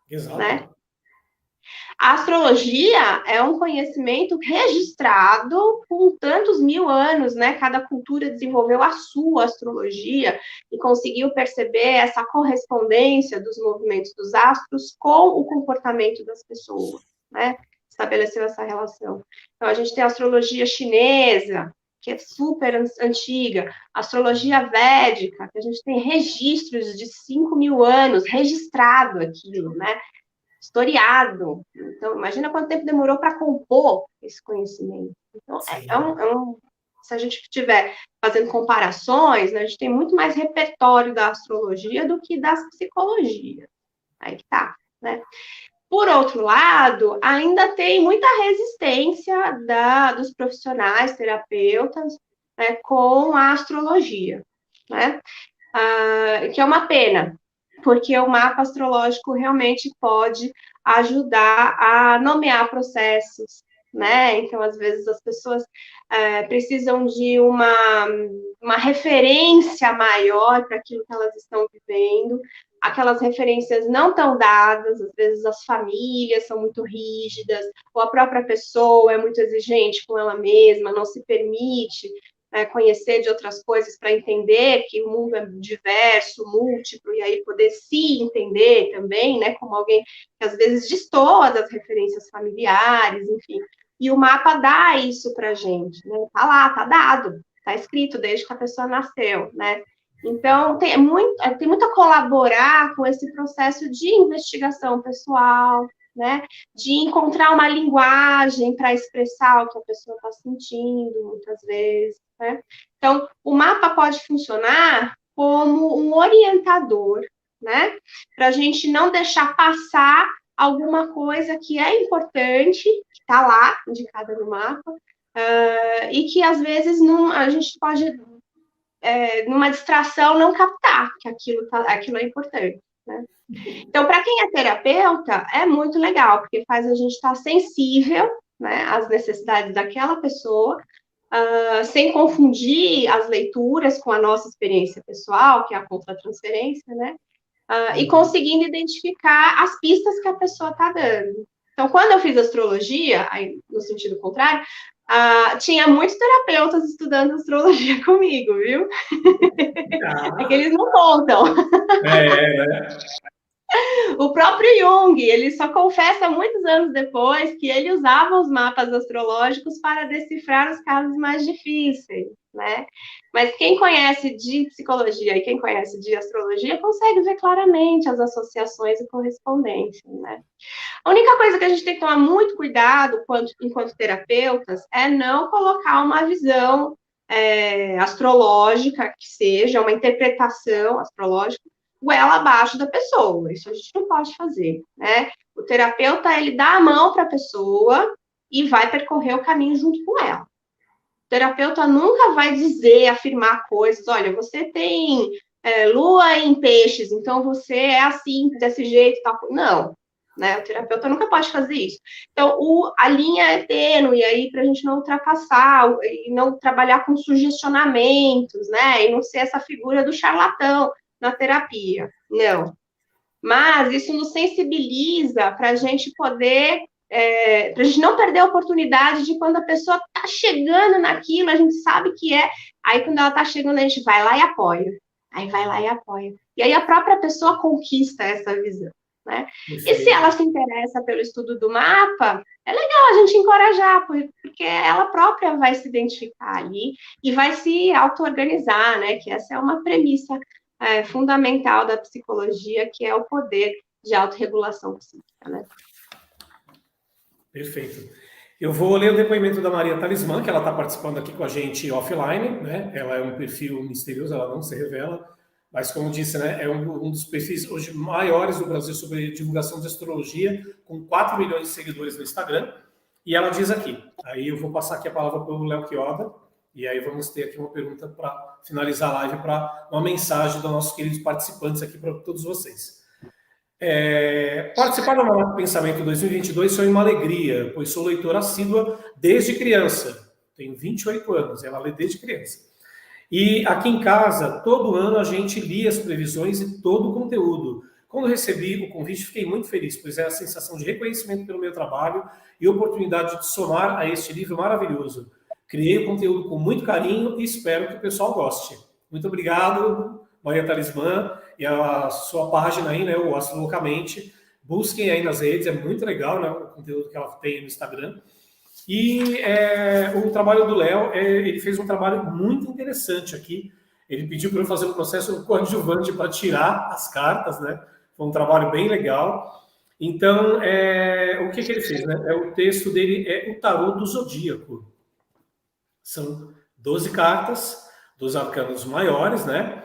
Exato. Né? A astrologia é um conhecimento registrado com tantos mil anos, né? Cada cultura desenvolveu a sua astrologia e conseguiu perceber essa correspondência dos movimentos dos astros com o comportamento das pessoas, né? Estabeleceu essa relação. Então, a gente tem a astrologia chinesa, que é super antiga, a astrologia védica, que a gente tem registros de 5.000 anos, registrado aquilo, né? Historiado. Então, imagina quanto tempo demorou para compor esse conhecimento. Então, se a gente estiver fazendo comparações, né, a gente tem muito mais repertório da astrologia do que das psicologias. Aí que tá, né? Por outro lado, ainda tem muita resistência dos profissionais, terapeutas, né, com a astrologia, né? Que é uma pena, porque o mapa astrológico realmente pode ajudar a nomear processos, né? Então, às vezes, as pessoas precisam de uma referência maior para aquilo que elas estão vivendo. Aquelas referências não estão dadas, às vezes as famílias são muito rígidas, ou a própria pessoa é muito exigente com ela mesma, não se permite conhecer de outras coisas para entender que o mundo é diverso, múltiplo, e aí poder se entender também, né, como alguém que às vezes destoa das referências familiares, enfim. E o mapa dá isso para a gente, né? Tá lá, tá dado, tá escrito desde que a pessoa nasceu, né? Então, tem muito a colaborar com esse processo de investigação pessoal, né? De encontrar uma linguagem para expressar o que a pessoa está sentindo, muitas vezes, né? Então, o mapa pode funcionar como um orientador, né? Para a gente não deixar passar alguma coisa que é importante, que está lá, indicada no mapa, e que às vezes a gente pode, numa distração, não captar que aquilo é importante, né? Então, para quem é terapeuta, é muito legal, porque faz a gente estar sensível, né, às necessidades daquela pessoa, sem confundir as leituras com a nossa experiência pessoal, que é a contratransferência, né? E conseguindo identificar as pistas que a pessoa está dando. Então, quando eu fiz astrologia, aí, no sentido contrário, tinha muitos terapeutas estudando astrologia comigo, viu? É que eles não contam. O próprio Jung, ele só confessa muitos anos depois que ele usava os mapas astrológicos para decifrar os casos mais difíceis, né? Mas quem conhece de psicologia e quem conhece de astrologia consegue ver claramente as associações e correspondências, né? A única coisa que a gente tem que tomar muito cuidado enquanto terapeutas é não colocar uma visão astrológica, que seja uma interpretação astrológica, goela abaixo da pessoa. Isso a gente não pode fazer, né? O terapeuta, ele dá a mão para a pessoa e vai percorrer o caminho junto com ela. O terapeuta nunca vai dizer, afirmar coisas, olha, você tem lua em peixes, então você é assim, desse jeito, tal. Não, né? O terapeuta nunca pode fazer isso. Então, a linha é tênue aí para a gente não ultrapassar e não trabalhar com sugestionamentos, né? E não ser essa figura do charlatão na terapia, não. Mas isso nos sensibiliza para a gente poder, para a gente não perder a oportunidade de quando a pessoa está chegando naquilo, a gente sabe que aí quando ela está chegando, a gente vai lá e apoia. Aí vai lá e apoia. E aí a própria pessoa conquista essa visão, né? E se ela se interessa pelo estudo do mapa, é legal a gente encorajar, porque ela própria vai se identificar ali e vai se auto-organizar, né? Que essa é uma premissa fundamental da psicologia, que é o poder de autorregulação psíquica, né? Perfeito. Eu vou ler o depoimento da Maria Talismã, que ela está participando aqui com a gente offline, né? Ela é um perfil misterioso, ela não se revela, mas como disse, né, é um dos perfis hoje maiores do Brasil sobre divulgação de astrologia, com 4 milhões de seguidores no Instagram, e ela diz aqui, aí eu vou passar aqui a palavra para o Léo Chioda, e aí vamos ter aqui uma pergunta para finalizar a live, para uma mensagem dos nossos queridos participantes aqui para todos vocês. Participar do Almanaque Pensamento 2022 foi uma alegria, pois sou leitora assídua desde criança. Tenho 28 anos, ela lê desde criança. E aqui em casa, todo ano a gente lia as previsões e todo o conteúdo. Quando recebi o convite, fiquei muito feliz, pois é a sensação de reconhecimento pelo meu trabalho e oportunidade de somar a este livro maravilhoso. Criei o conteúdo com muito carinho e espero que o pessoal goste. Muito obrigado, Maria Talismã, e a sua página aí, né, o Astro Loucamente. Busquem aí nas redes, é muito legal, né, o conteúdo que ela tem no Instagram. E o trabalho do Léo, ele fez um trabalho muito interessante aqui. Ele pediu para eu fazer um processo coadjuvante para tirar as cartas, né? Foi um trabalho bem legal. Então, o que ele fez, né? O texto dele é o Tarô do Zodíaco. São 12 cartas dos arcanos maiores, né?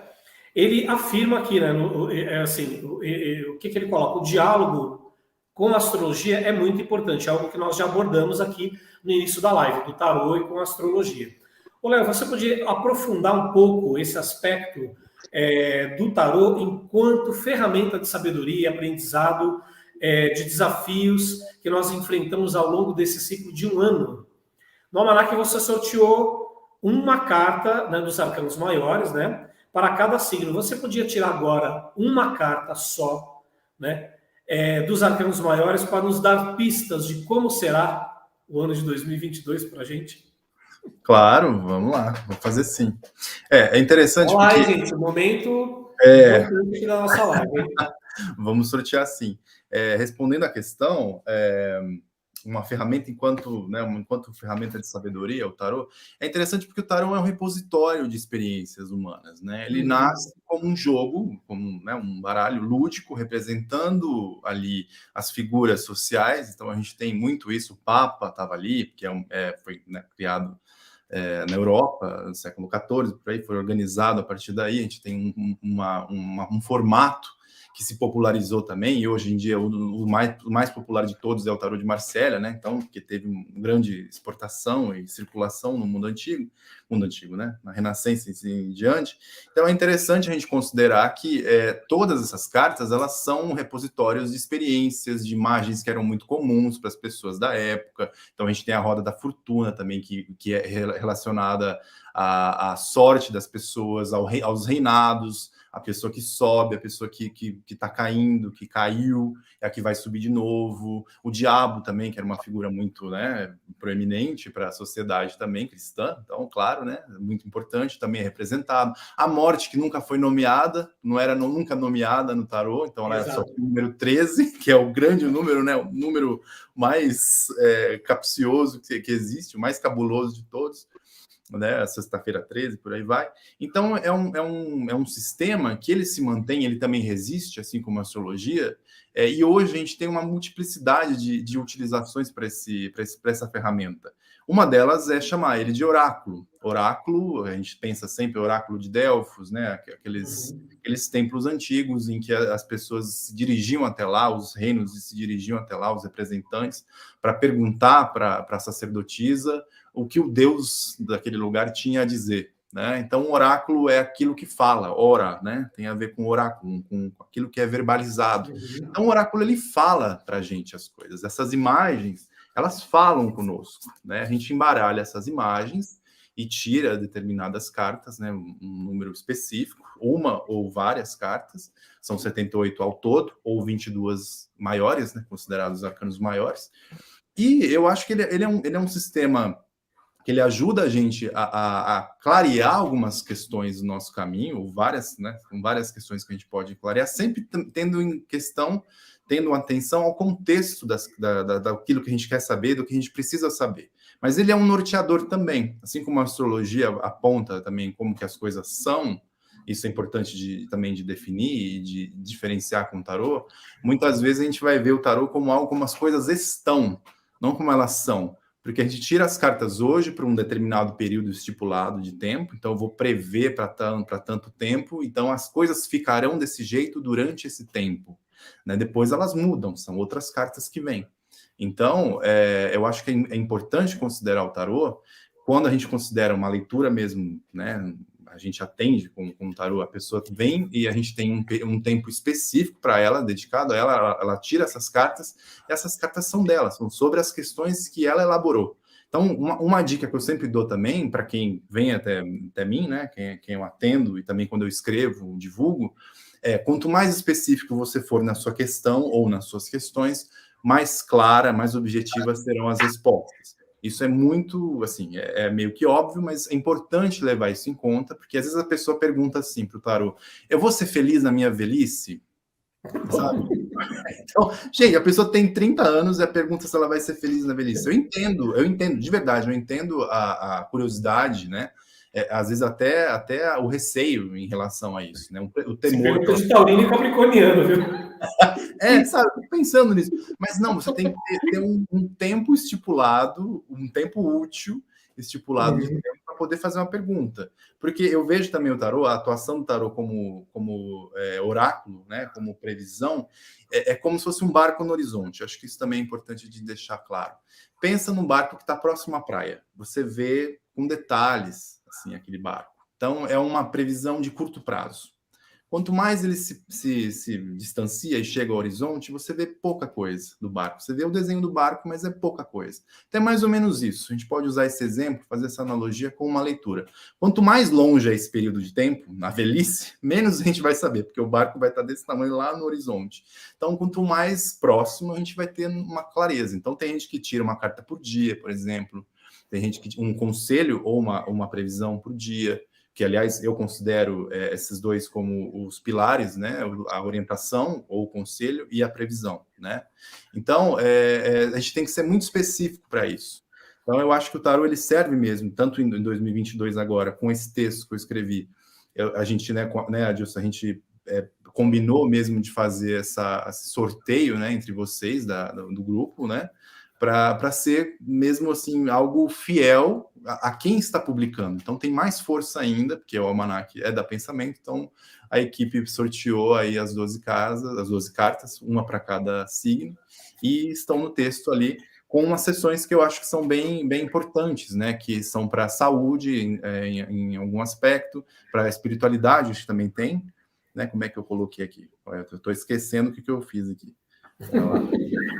Ele afirma aqui, né? O que ele coloca? O diálogo com a astrologia é muito importante, algo que nós já abordamos aqui no início da live, do tarô e com a astrologia. Ô, Léo, você podia aprofundar um pouco esse aspecto do tarô enquanto ferramenta de sabedoria e aprendizado de desafios que nós enfrentamos ao longo desse ciclo de um ano. No Almanac você sorteou uma carta, né, dos arcanos maiores, né, para cada signo. Você podia tirar agora uma carta só, né, dos arcanos maiores para nos dar pistas de como será o ano de 2022 para a gente? Claro, vamos lá, vou fazer sim. É interessante Olá, porque... gente, o momento importante da nossa live. Vamos sortear sim. Respondendo à questão, uma ferramenta enquanto ferramenta de sabedoria, o tarô, é interessante porque o tarô é um repositório de experiências humanas, né? Ele nasce como um jogo, como, né, um baralho lúdico, representando ali as figuras sociais. Então a gente tem muito isso. O Papa estava ali, porque foi, né, criado na Europa, no século XIV, por aí, foi organizado a partir daí. A gente tem um formato que se popularizou também, e hoje em dia o mais popular de todos é o tarô de Marselha, né? Então, que teve uma grande exportação e circulação no mundo antigo, né? Na Renascença e assim em diante. Então, é interessante a gente considerar que todas essas cartas, elas são repositórios de experiências, de imagens que eram muito comuns para as pessoas da época. Então, a gente tem a roda da fortuna também, que é relacionada à sorte das pessoas, aos reinados, a pessoa que sobe, a pessoa que está caindo, que caiu, é a que vai subir de novo. O diabo também, que era uma figura muito, né, proeminente para a sociedade também cristã. Então, claro, né, muito importante, também é representado. A morte, que nunca foi nomeada, não era nunca nomeada no tarô, então ela é só o número 13, que é o grande número, né, o número mais capcioso que existe, o mais cabuloso de todos. Né, sexta-feira 13, por aí vai. Então, é um sistema que ele se mantém, ele também resiste, assim como a astrologia, e hoje a gente tem uma multiplicidade de utilizações para essa ferramenta. Uma delas é chamar ele de oráculo. Oráculo, a gente pensa sempre oráculo de Delfos, né, aqueles templos antigos em que as pessoas se dirigiam até lá, os reinos se dirigiam até lá, os representantes, para perguntar para a sacerdotisa o que o Deus daquele lugar tinha a dizer, né? Então, o oráculo é aquilo que fala, ora, né? Tem a ver com oráculo, com aquilo que é verbalizado. Então, o oráculo, ele fala para a gente as coisas. Essas imagens, elas falam conosco, né? A gente embaralha essas imagens e tira determinadas cartas, né? Um número específico, uma ou várias cartas, são 78 ao todo, ou 22 maiores, né? Considerados arcanos maiores. E eu acho que ele é um sistema que ele ajuda a gente a clarear algumas questões do nosso caminho, ou várias, né, com várias questões que a gente pode clarear, sempre tendo atenção ao contexto daquilo que a gente quer saber, do que a gente precisa saber. Mas ele é um norteador também, assim como a astrologia aponta também como que as coisas são. Isso é importante também de definir e de diferenciar com o tarô. Muitas vezes a gente vai ver o tarô como algo como as coisas estão, não como elas são. Porque a gente tira as cartas hoje para um determinado período estipulado de tempo, então eu vou prever para tanto tempo, então as coisas ficarão desse jeito durante esse tempo. Né? Depois elas mudam, são outras cartas que vêm. Então, eu acho que é importante considerar o tarô, quando a gente considera uma leitura mesmo, né? A gente atende com o tarô, a pessoa vem e a gente tem um tempo específico para ela, dedicado a ela tira essas cartas, e essas cartas são dela, são sobre as questões que ela elaborou. Então, uma dica que eu sempre dou também, para quem vem até mim, né, quem eu atendo, e também quando eu escrevo, divulgo, quanto mais específico você for na sua questão ou nas suas questões, mais clara, mais objetivas serão as respostas. Isso é muito, assim, é meio que óbvio, mas é importante levar isso em conta, porque às vezes a pessoa pergunta assim para o tarô: eu vou ser feliz na minha velhice? Sabe? Então, gente, a pessoa tem 30 anos e a pergunta se ela vai ser feliz na velhice. Eu entendo, de verdade, eu entendo a curiosidade, né? Às vezes até o receio em relação a isso, né? O temor. Pergunta de taurino e capricorniano, viu? Sabe, pensando nisso. Mas não, você tem que ter um tempo estipulado, um tempo útil estipulado de tempo para poder fazer uma pergunta. Porque eu vejo também o tarô, a atuação do tarô como oráculo, né, como previsão, é como se fosse um barco no horizonte. Acho que isso também é importante de deixar claro. Pensa num barco que está próximo à praia. Você vê com detalhes assim, aquele barco. Então, é uma previsão de curto prazo. Quanto mais ele se distancia e chega ao horizonte, você vê pouca coisa do barco. Você vê o desenho do barco, mas é pouca coisa. Então é mais ou menos isso. A gente pode usar esse exemplo, fazer essa analogia com uma leitura. Quanto mais longe é esse período de tempo, na velhice, menos a gente vai saber, porque o barco vai estar desse tamanho lá no horizonte. Então, quanto mais próximo, a gente vai ter uma clareza. Então, tem gente que tira uma carta por dia, por exemplo. Tem gente que um conselho ou uma previsão por dia, que, aliás, eu considero esses dois como os pilares, né? A orientação, ou o conselho, e a previsão, né? Então, a gente tem que ser muito específico para isso. Então, eu acho que o tarô, ele serve mesmo, tanto em 2022 agora, com esse texto que eu escrevi, a gente, né, Adilson, a gente combinou mesmo de fazer esse sorteio, né, entre vocês, do grupo, né? Para ser mesmo assim algo fiel a quem está publicando. Então tem mais força ainda, porque o almanaque é da Pensamento, então a equipe sorteou aí as 12 cartas, uma para cada signo, e estão no texto ali com umas sessões que eu acho que são bem, bem importantes, né? Que são para a saúde em algum aspecto, para a espiritualidade, acho que também tem, né? Como é que eu coloquei aqui? Eu estou esquecendo o que eu fiz aqui.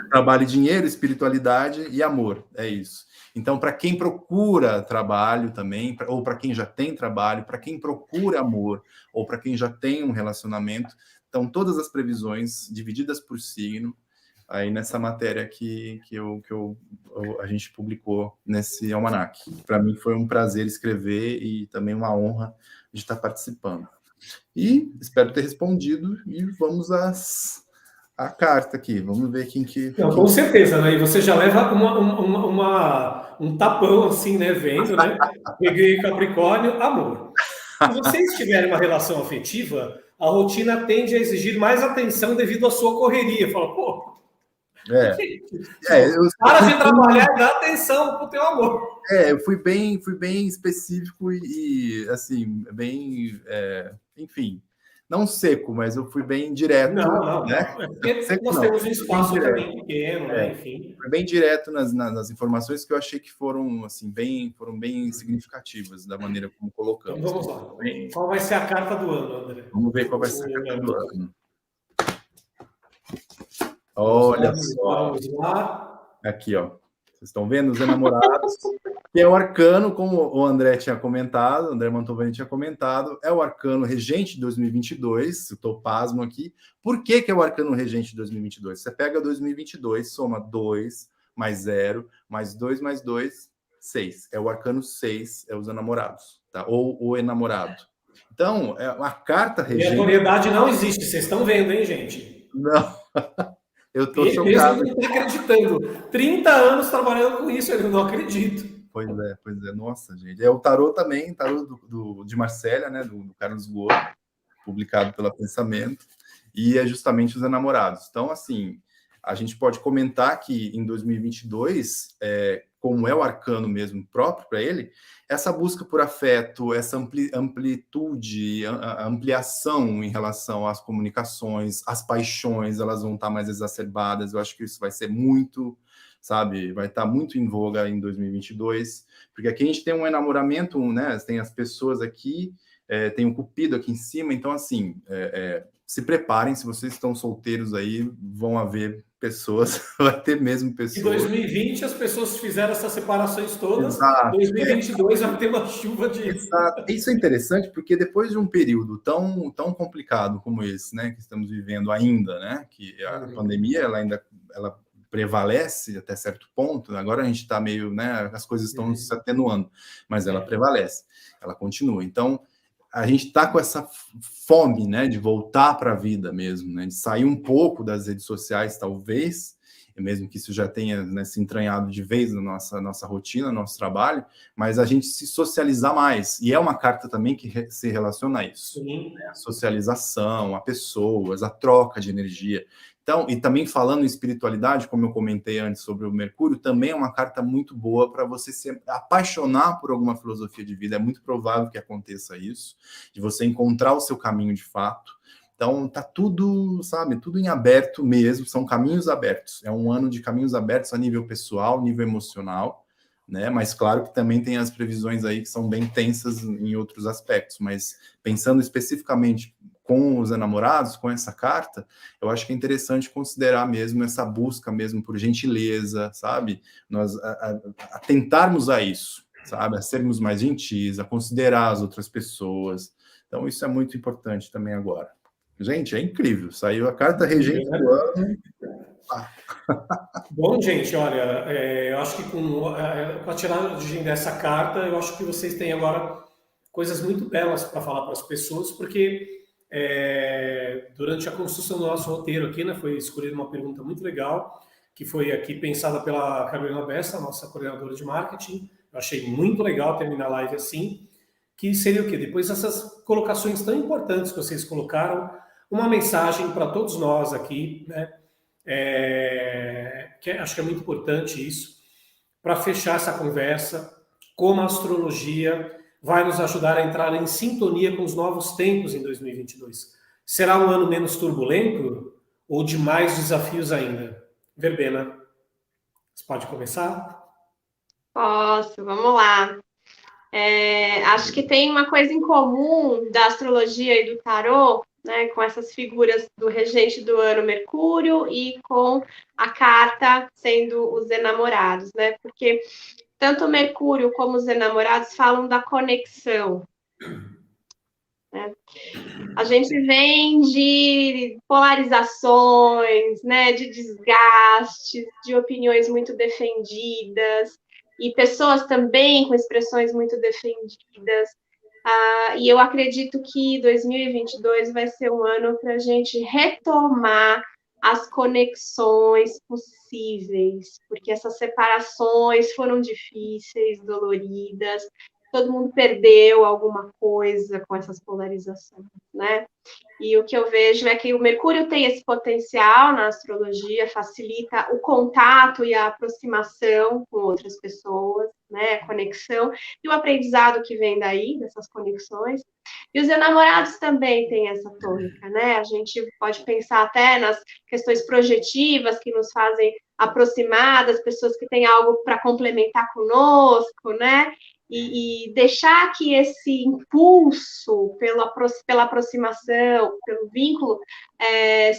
Trabalho, dinheiro, espiritualidade e amor, é isso. Então, para quem procura trabalho também, ou para quem já tem trabalho, para quem procura amor, ou para quem já tem um relacionamento, então todas as previsões divididas por signo, aí nessa matéria que a gente publicou nesse almanaque. Para mim foi um prazer escrever e também uma honra de estar participando. E espero ter respondido, e vamos a carta aqui, vamos ver quem que... Não, com certeza, né? E você já leva um tapão assim, né? Vendo, né? Peguei Capricórnio, amor. Se vocês tiverem uma relação afetiva, a rotina tende a exigir mais atenção devido à sua correria. Fala, pô, para de trabalhar e dá atenção pro teu amor. Eu fui bem específico e assim, bem, enfim, não seco, mas eu fui bem direto. Não. Né? É porque nós temos um espaço também pequeno, né? Enfim. Foi bem direto nas informações que eu achei que foram assim foram bem significativas da maneira como colocamos. Então vamos lá. Qual vai ser a carta do ano, André? Vamos ver qual vai ser a carta do ano. Olha só. Vamos lá. Aqui, ó. Vocês estão vendo os enamorados? Que é o arcano, como o André tinha comentado, o André Mantovani tinha comentado, é o arcano regente de 2022, estou pasmo aqui. Por que é o arcano regente de 2022? Você pega 2022, soma 2 mais 0, mais 2 mais 2, 6. É o arcano 6, é os enamorados, tá? Ou o enamorado. Então, é uma carta regente... Aleatoriedade não existe, vocês estão vendo, hein, gente? Não... Eu estou chocado. Eu não estou acreditando. 30 anos trabalhando com isso, eu não acredito. Pois é. Nossa, gente. É o tarô também, tarô de Marsella, né, do Carlos Goa, publicado pela Pensamento, e é justamente os enamorados. Então, assim, a gente pode comentar que em 2022, como é o arcano mesmo próprio para ele, essa busca por afeto, essa amplitude, a ampliação em relação às comunicações, às paixões, elas vão estar mais exacerbadas. Eu acho que isso vai ser muito, sabe, vai estar muito em voga em 2022, porque aqui a gente tem um enamoramento, né, tem as pessoas aqui, tem o Cupido aqui em cima, então, assim, se preparem, se vocês estão solteiros aí, vão haver pessoas, vai ter mesmo pessoas. Em 2020 as pessoas fizeram essas separações todas, Exato. 2022 vai ter uma chuva de... Exato. Isso é interessante porque depois de um período tão complicado como esse, né, que estamos vivendo ainda, né, que a pandemia ela prevalece até certo ponto, agora a gente está meio, né, as coisas estão se atenuando, mas ela prevalece, ela continua. Então, a gente está com essa fome, né, de voltar para a vida mesmo, né, de sair um pouco das redes sociais, talvez, mesmo que isso já tenha, né, se entranhado de vez na nossa rotina, no nosso trabalho, mas a gente se socializar mais. E é uma carta também que se relaciona a isso. Né? A socialização, a pessoas, a troca de energia. Então, e também falando em espiritualidade, como eu comentei antes sobre o Mercúrio, também é uma carta muito boa para você se apaixonar por alguma filosofia de vida. É muito provável que aconteça isso, de você encontrar o seu caminho de fato. Então, tá tudo, sabe, tudo em aberto mesmo, são caminhos abertos. É um ano de caminhos abertos a nível pessoal, nível emocional, né? Mas claro que também tem as previsões aí que são bem tensas em outros aspectos, mas pensando especificamente com os enamorados, com essa carta, eu acho que é interessante considerar mesmo essa busca mesmo por gentileza, sabe? Nós a tentarmos a isso, sabe? A sermos mais gentis, a considerar as outras pessoas. Então, isso é muito importante também agora. Gente, é incrível. Saiu a carta regente do ano. Bom, gente, olha, eu acho que com a tiragem dessa carta, eu acho que vocês têm agora coisas muito belas para falar para as pessoas, porque durante a construção do nosso roteiro aqui, né, foi escolhida uma pergunta muito legal, que foi aqui pensada pela Carolina Bessa, nossa coordenadora de marketing. Eu achei muito legal terminar a live assim, que seria o quê? Depois dessas colocações tão importantes que vocês colocaram, uma mensagem para todos nós aqui, né? Acho que é muito importante isso, para fechar essa conversa, como a astrologia vai nos ajudar a entrar em sintonia com os novos tempos em 2022. Será um ano menos turbulento ou de mais desafios ainda? Verbena, você pode começar? Posso, vamos lá. Acho que tem uma coisa em comum da astrologia e do tarô, né, com essas figuras do regente do ano Mercúrio e com a carta sendo os enamorados, né? Porque tanto Mercúrio como os enamorados falam da conexão, né? A gente vem de polarizações, né, de desgastes, de opiniões muito defendidas, e pessoas também com expressões muito defendidas. E eu acredito que 2022 vai ser um ano para a gente retomar as conexões possíveis, porque essas separações foram difíceis, doloridas, todo mundo perdeu alguma coisa com essas polarizações, né? E o que eu vejo é que o Mercúrio tem esse potencial na astrologia, facilita o contato e a aproximação com outras pessoas, né? A conexão e o aprendizado que vem daí, dessas conexões. E os enamorados também têm essa tônica, né? A gente pode pensar até nas questões projetivas que nos fazem aproximar das pessoas que têm algo para complementar conosco, né? E deixar que esse impulso pela aproximação, pelo vínculo,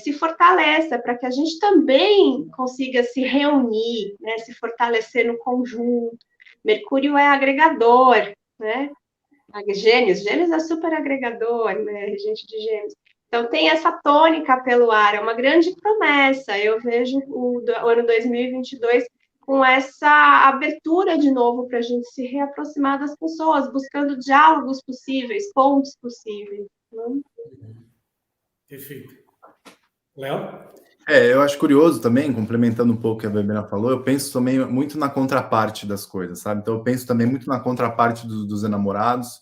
se fortaleça, para que a gente também consiga se reunir, né, se fortalecer no conjunto. Mercúrio é agregador, né? Gêmeos é super agregador, né? Regente de Gêmeos. Então, tem essa tônica pelo ar, é uma grande promessa. Eu vejo o ano 2022 com essa abertura de novo para a gente se reaproximar das pessoas, buscando diálogos possíveis, pontos possíveis. Né? Perfeito. Léo? Eu acho curioso também, complementando um pouco o que a Verbena falou, eu penso também muito na contraparte das coisas, sabe? Então eu penso também muito na contraparte dos enamorados,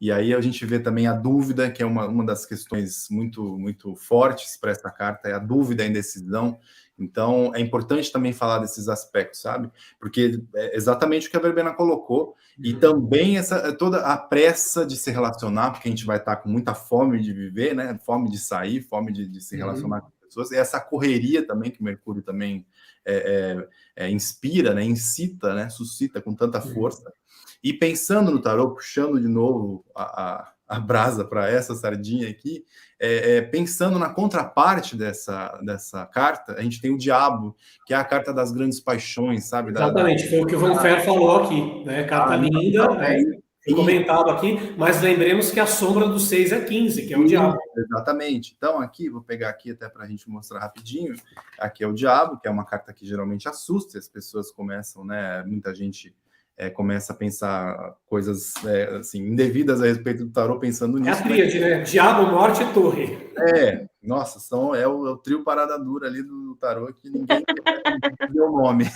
e aí a gente vê também a dúvida, que é uma das questões muito, muito fortes para essa carta, é a dúvida, a indecisão. Então, é importante também falar desses aspectos, sabe? Porque é exatamente o que a Verbena colocou, e também toda a pressa de se relacionar, porque a gente vai estar com muita fome de viver, né? Fome de sair, fome de se relacionar com pessoas, e essa correria também, que Mercúrio também inspira, né? Incita, né? Suscita com tanta força. E pensando no tarô, puxando de novo a brasa para essa sardinha aqui, pensando na contraparte dessa carta, a gente tem o Diabo, que é a carta das grandes paixões, sabe? Exatamente, foi o que o Van Fer falou aqui, né? Carta linda, né? Foi comentado aqui, mas lembremos que a sombra do 6 é 15, que é o Diabo. Exatamente. Então, aqui, vou pegar aqui até para a gente mostrar rapidinho. Aqui é o Diabo, que é uma carta que geralmente assusta, as pessoas começam, né? Muita gente começa a pensar coisas assim, indevidas a respeito do tarô, pensando nisso. É a tríade, né? Diabo, morte e torre. Nossa, é o trio parada dura ali do tarô, que ninguém deu nome.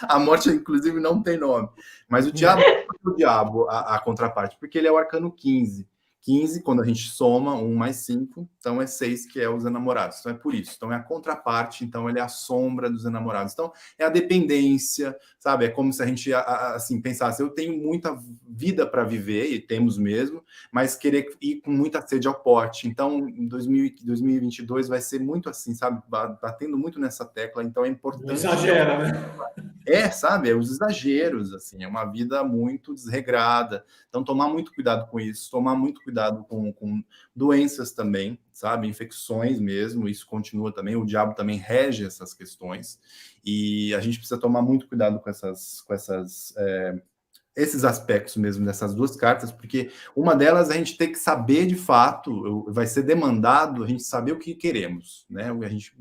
A morte, inclusive, não tem nome. Mas o Diabo é o Diabo, a contraparte, porque ele é o arcano 15. 15, quando a gente soma 1 mais 5, então é 6, que é os enamorados. Então é por isso. Então é a contraparte, então ele é a sombra dos enamorados. Então é a dependência, sabe? É como se a gente assim pensasse, eu tenho muita vida para viver, e temos mesmo, mas querer ir com muita sede ao pote. Então, em 2022 vai ser muito assim, sabe? Batendo muito nessa tecla, então é importante... Não exagera, né? Sabe? Os exageros, assim, é uma vida muito desregrada. Então, tomar muito cuidado com isso, tomar muito cuidado cuidado com doenças também, sabe? Infecções mesmo, isso continua também. O diabo também rege essas questões. E a gente precisa tomar muito cuidado com esses aspectos mesmo dessas duas cartas, porque uma delas a gente tem que saber de fato, vai ser demandado a gente saber o que queremos, né? O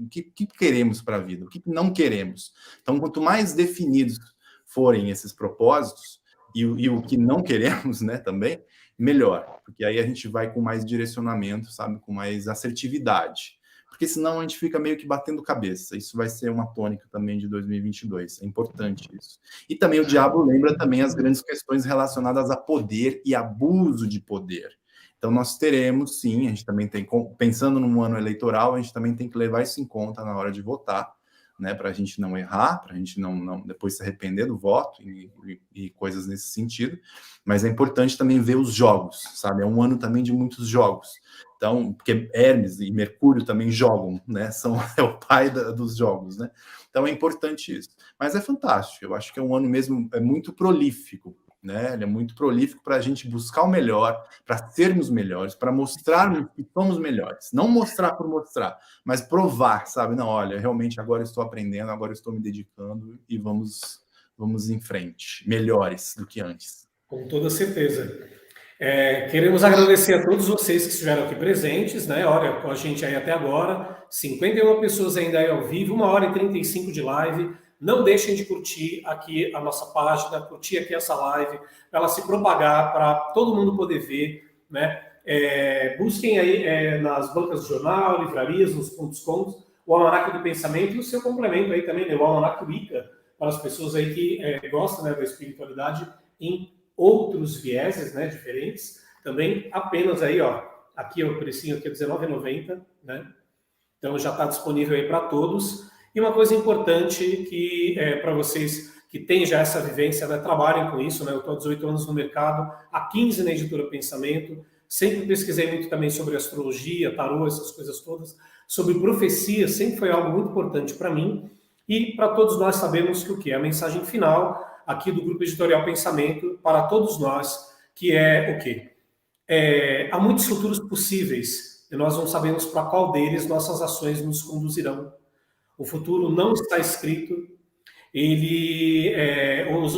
que queremos para a vida, o que não queremos. Então, quanto mais definidos forem esses propósitos e o que não queremos, né, também, melhor, porque aí a gente vai com mais direcionamento, sabe, com mais assertividade. Porque senão a gente fica meio que batendo cabeça. Isso vai ser uma tônica também de 2022. É importante isso. E também o diabo lembra também as grandes questões relacionadas a poder e abuso de poder. Então nós teremos, sim, a gente também tem, pensando no ano eleitoral, a gente também tem que levar isso em conta na hora de votar, né, para a gente não errar, para a gente não depois se arrepender do voto e coisas nesse sentido. Mas é importante também ver os jogos, sabe? É um ano também de muitos jogos. Então, porque Hermes e Mercúrio também jogam, né? É o pai dos jogos, né? Então é importante isso. Mas é fantástico. Eu acho que é um ano mesmo muito prolífico, né? Ele é muito prolífico para a gente buscar o melhor, para sermos melhores, para mostrarmos que somos melhores. Não mostrar por mostrar, mas provar, sabe? Não, olha, realmente agora eu estou aprendendo, agora eu estou me dedicando e vamos em frente, melhores do que antes. Com toda certeza. Queremos agradecer a todos vocês que estiveram aqui presentes, né? Olha, com a gente aí até agora, 51 pessoas ainda aí ao vivo, 1h35 de live. Não deixem de curtir aqui a nossa página, curtir aqui essa live, para ela se propagar, para todo mundo poder ver, né? Busquem aí nas bancas de jornal, livrarias, nos pontos, o Almanaque do Pensamento e o seu complemento aí também, né? O Almanaque Wicca, para as pessoas aí que gostam, né, da espiritualidade em outros vieses, né, diferentes, também apenas aí, ó, aqui o precinho aqui é R$19,90, né? Então já está disponível aí para todos. E uma coisa importante que para vocês que têm já essa vivência, né, trabalhem com isso, né? Eu estou há 18 anos no mercado, há 15 na editora Pensamento, sempre pesquisei muito também sobre astrologia, tarô, essas coisas todas, sobre profecia, sempre foi algo muito importante para mim. E para todos nós sabemos que o que é a mensagem final aqui do Grupo Editorial Pensamento, para todos nós, que é o quê? Há muitos futuros possíveis, e nós não sabemos para qual deles nossas ações nos conduzirão. O futuro não está escrito,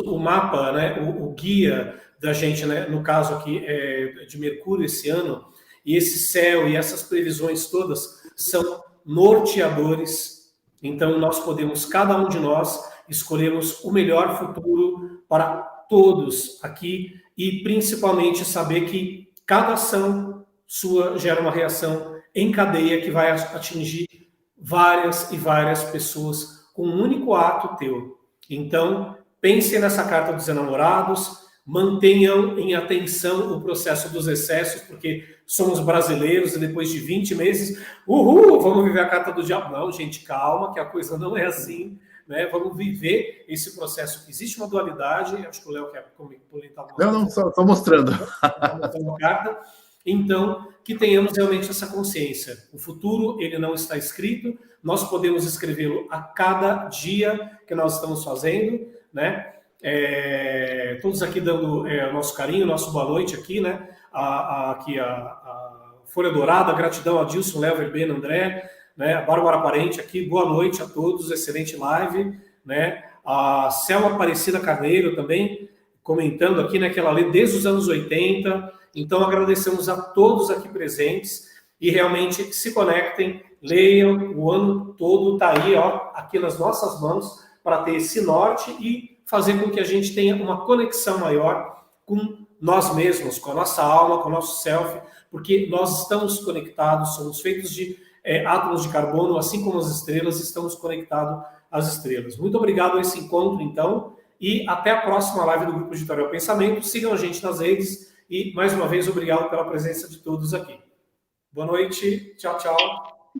o mapa, né, o guia da gente, né, no caso aqui de Mercúrio esse ano, e esse céu e essas previsões todas são norteadores. Então nós podemos, cada um de nós, escolhermos o melhor futuro para todos aqui e principalmente saber que cada ação sua gera uma reação em cadeia que vai atingir várias e várias pessoas com um único ato teu. Então, pensem nessa carta dos enamorados, mantenham em atenção o processo dos excessos, porque somos brasileiros e depois de 20 meses, vamos viver a carta do diabo. Não, gente, calma, que a coisa não é assim, né? Vamos viver esse processo. Existe uma dualidade, acho que o Léo quer comentar alguma coisa. Não, só mostrando. Uma carta. Então, que tenhamos realmente essa consciência. O futuro, ele não está escrito, nós podemos escrevê-lo a cada dia que nós estamos fazendo, né? Todos aqui dando o nosso carinho, nosso boa noite aqui, né? Aqui a Folha Dourada, gratidão a Dilson, Léo, Verbena, André, né? A Bárbara Parente aqui, boa noite a todos, excelente live, né? A Selma Aparecida Carneiro também, comentando aqui, né, que ela lê desde os anos 80, então agradecemos a todos aqui presentes e realmente se conectem, leiam, o ano todo está aí, ó, aqui nas nossas mãos, para ter esse norte e fazer com que a gente tenha uma conexão maior com nós mesmos, com a nossa alma, com o nosso self, porque nós estamos conectados, somos feitos de átomos de carbono, assim como as estrelas, estamos conectados às estrelas. Muito obrigado a esse encontro, então, e até a próxima live do Grupo Editorial Pensamento. Sigam a gente nas redes e, mais uma vez, obrigado pela presença de todos aqui. Boa noite, tchau, tchau.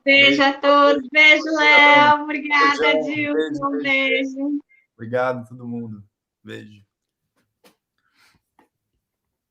Beijo a todos, beijo, Léo, obrigada, Dilson, beijo. Obrigado a todo mundo, beijo.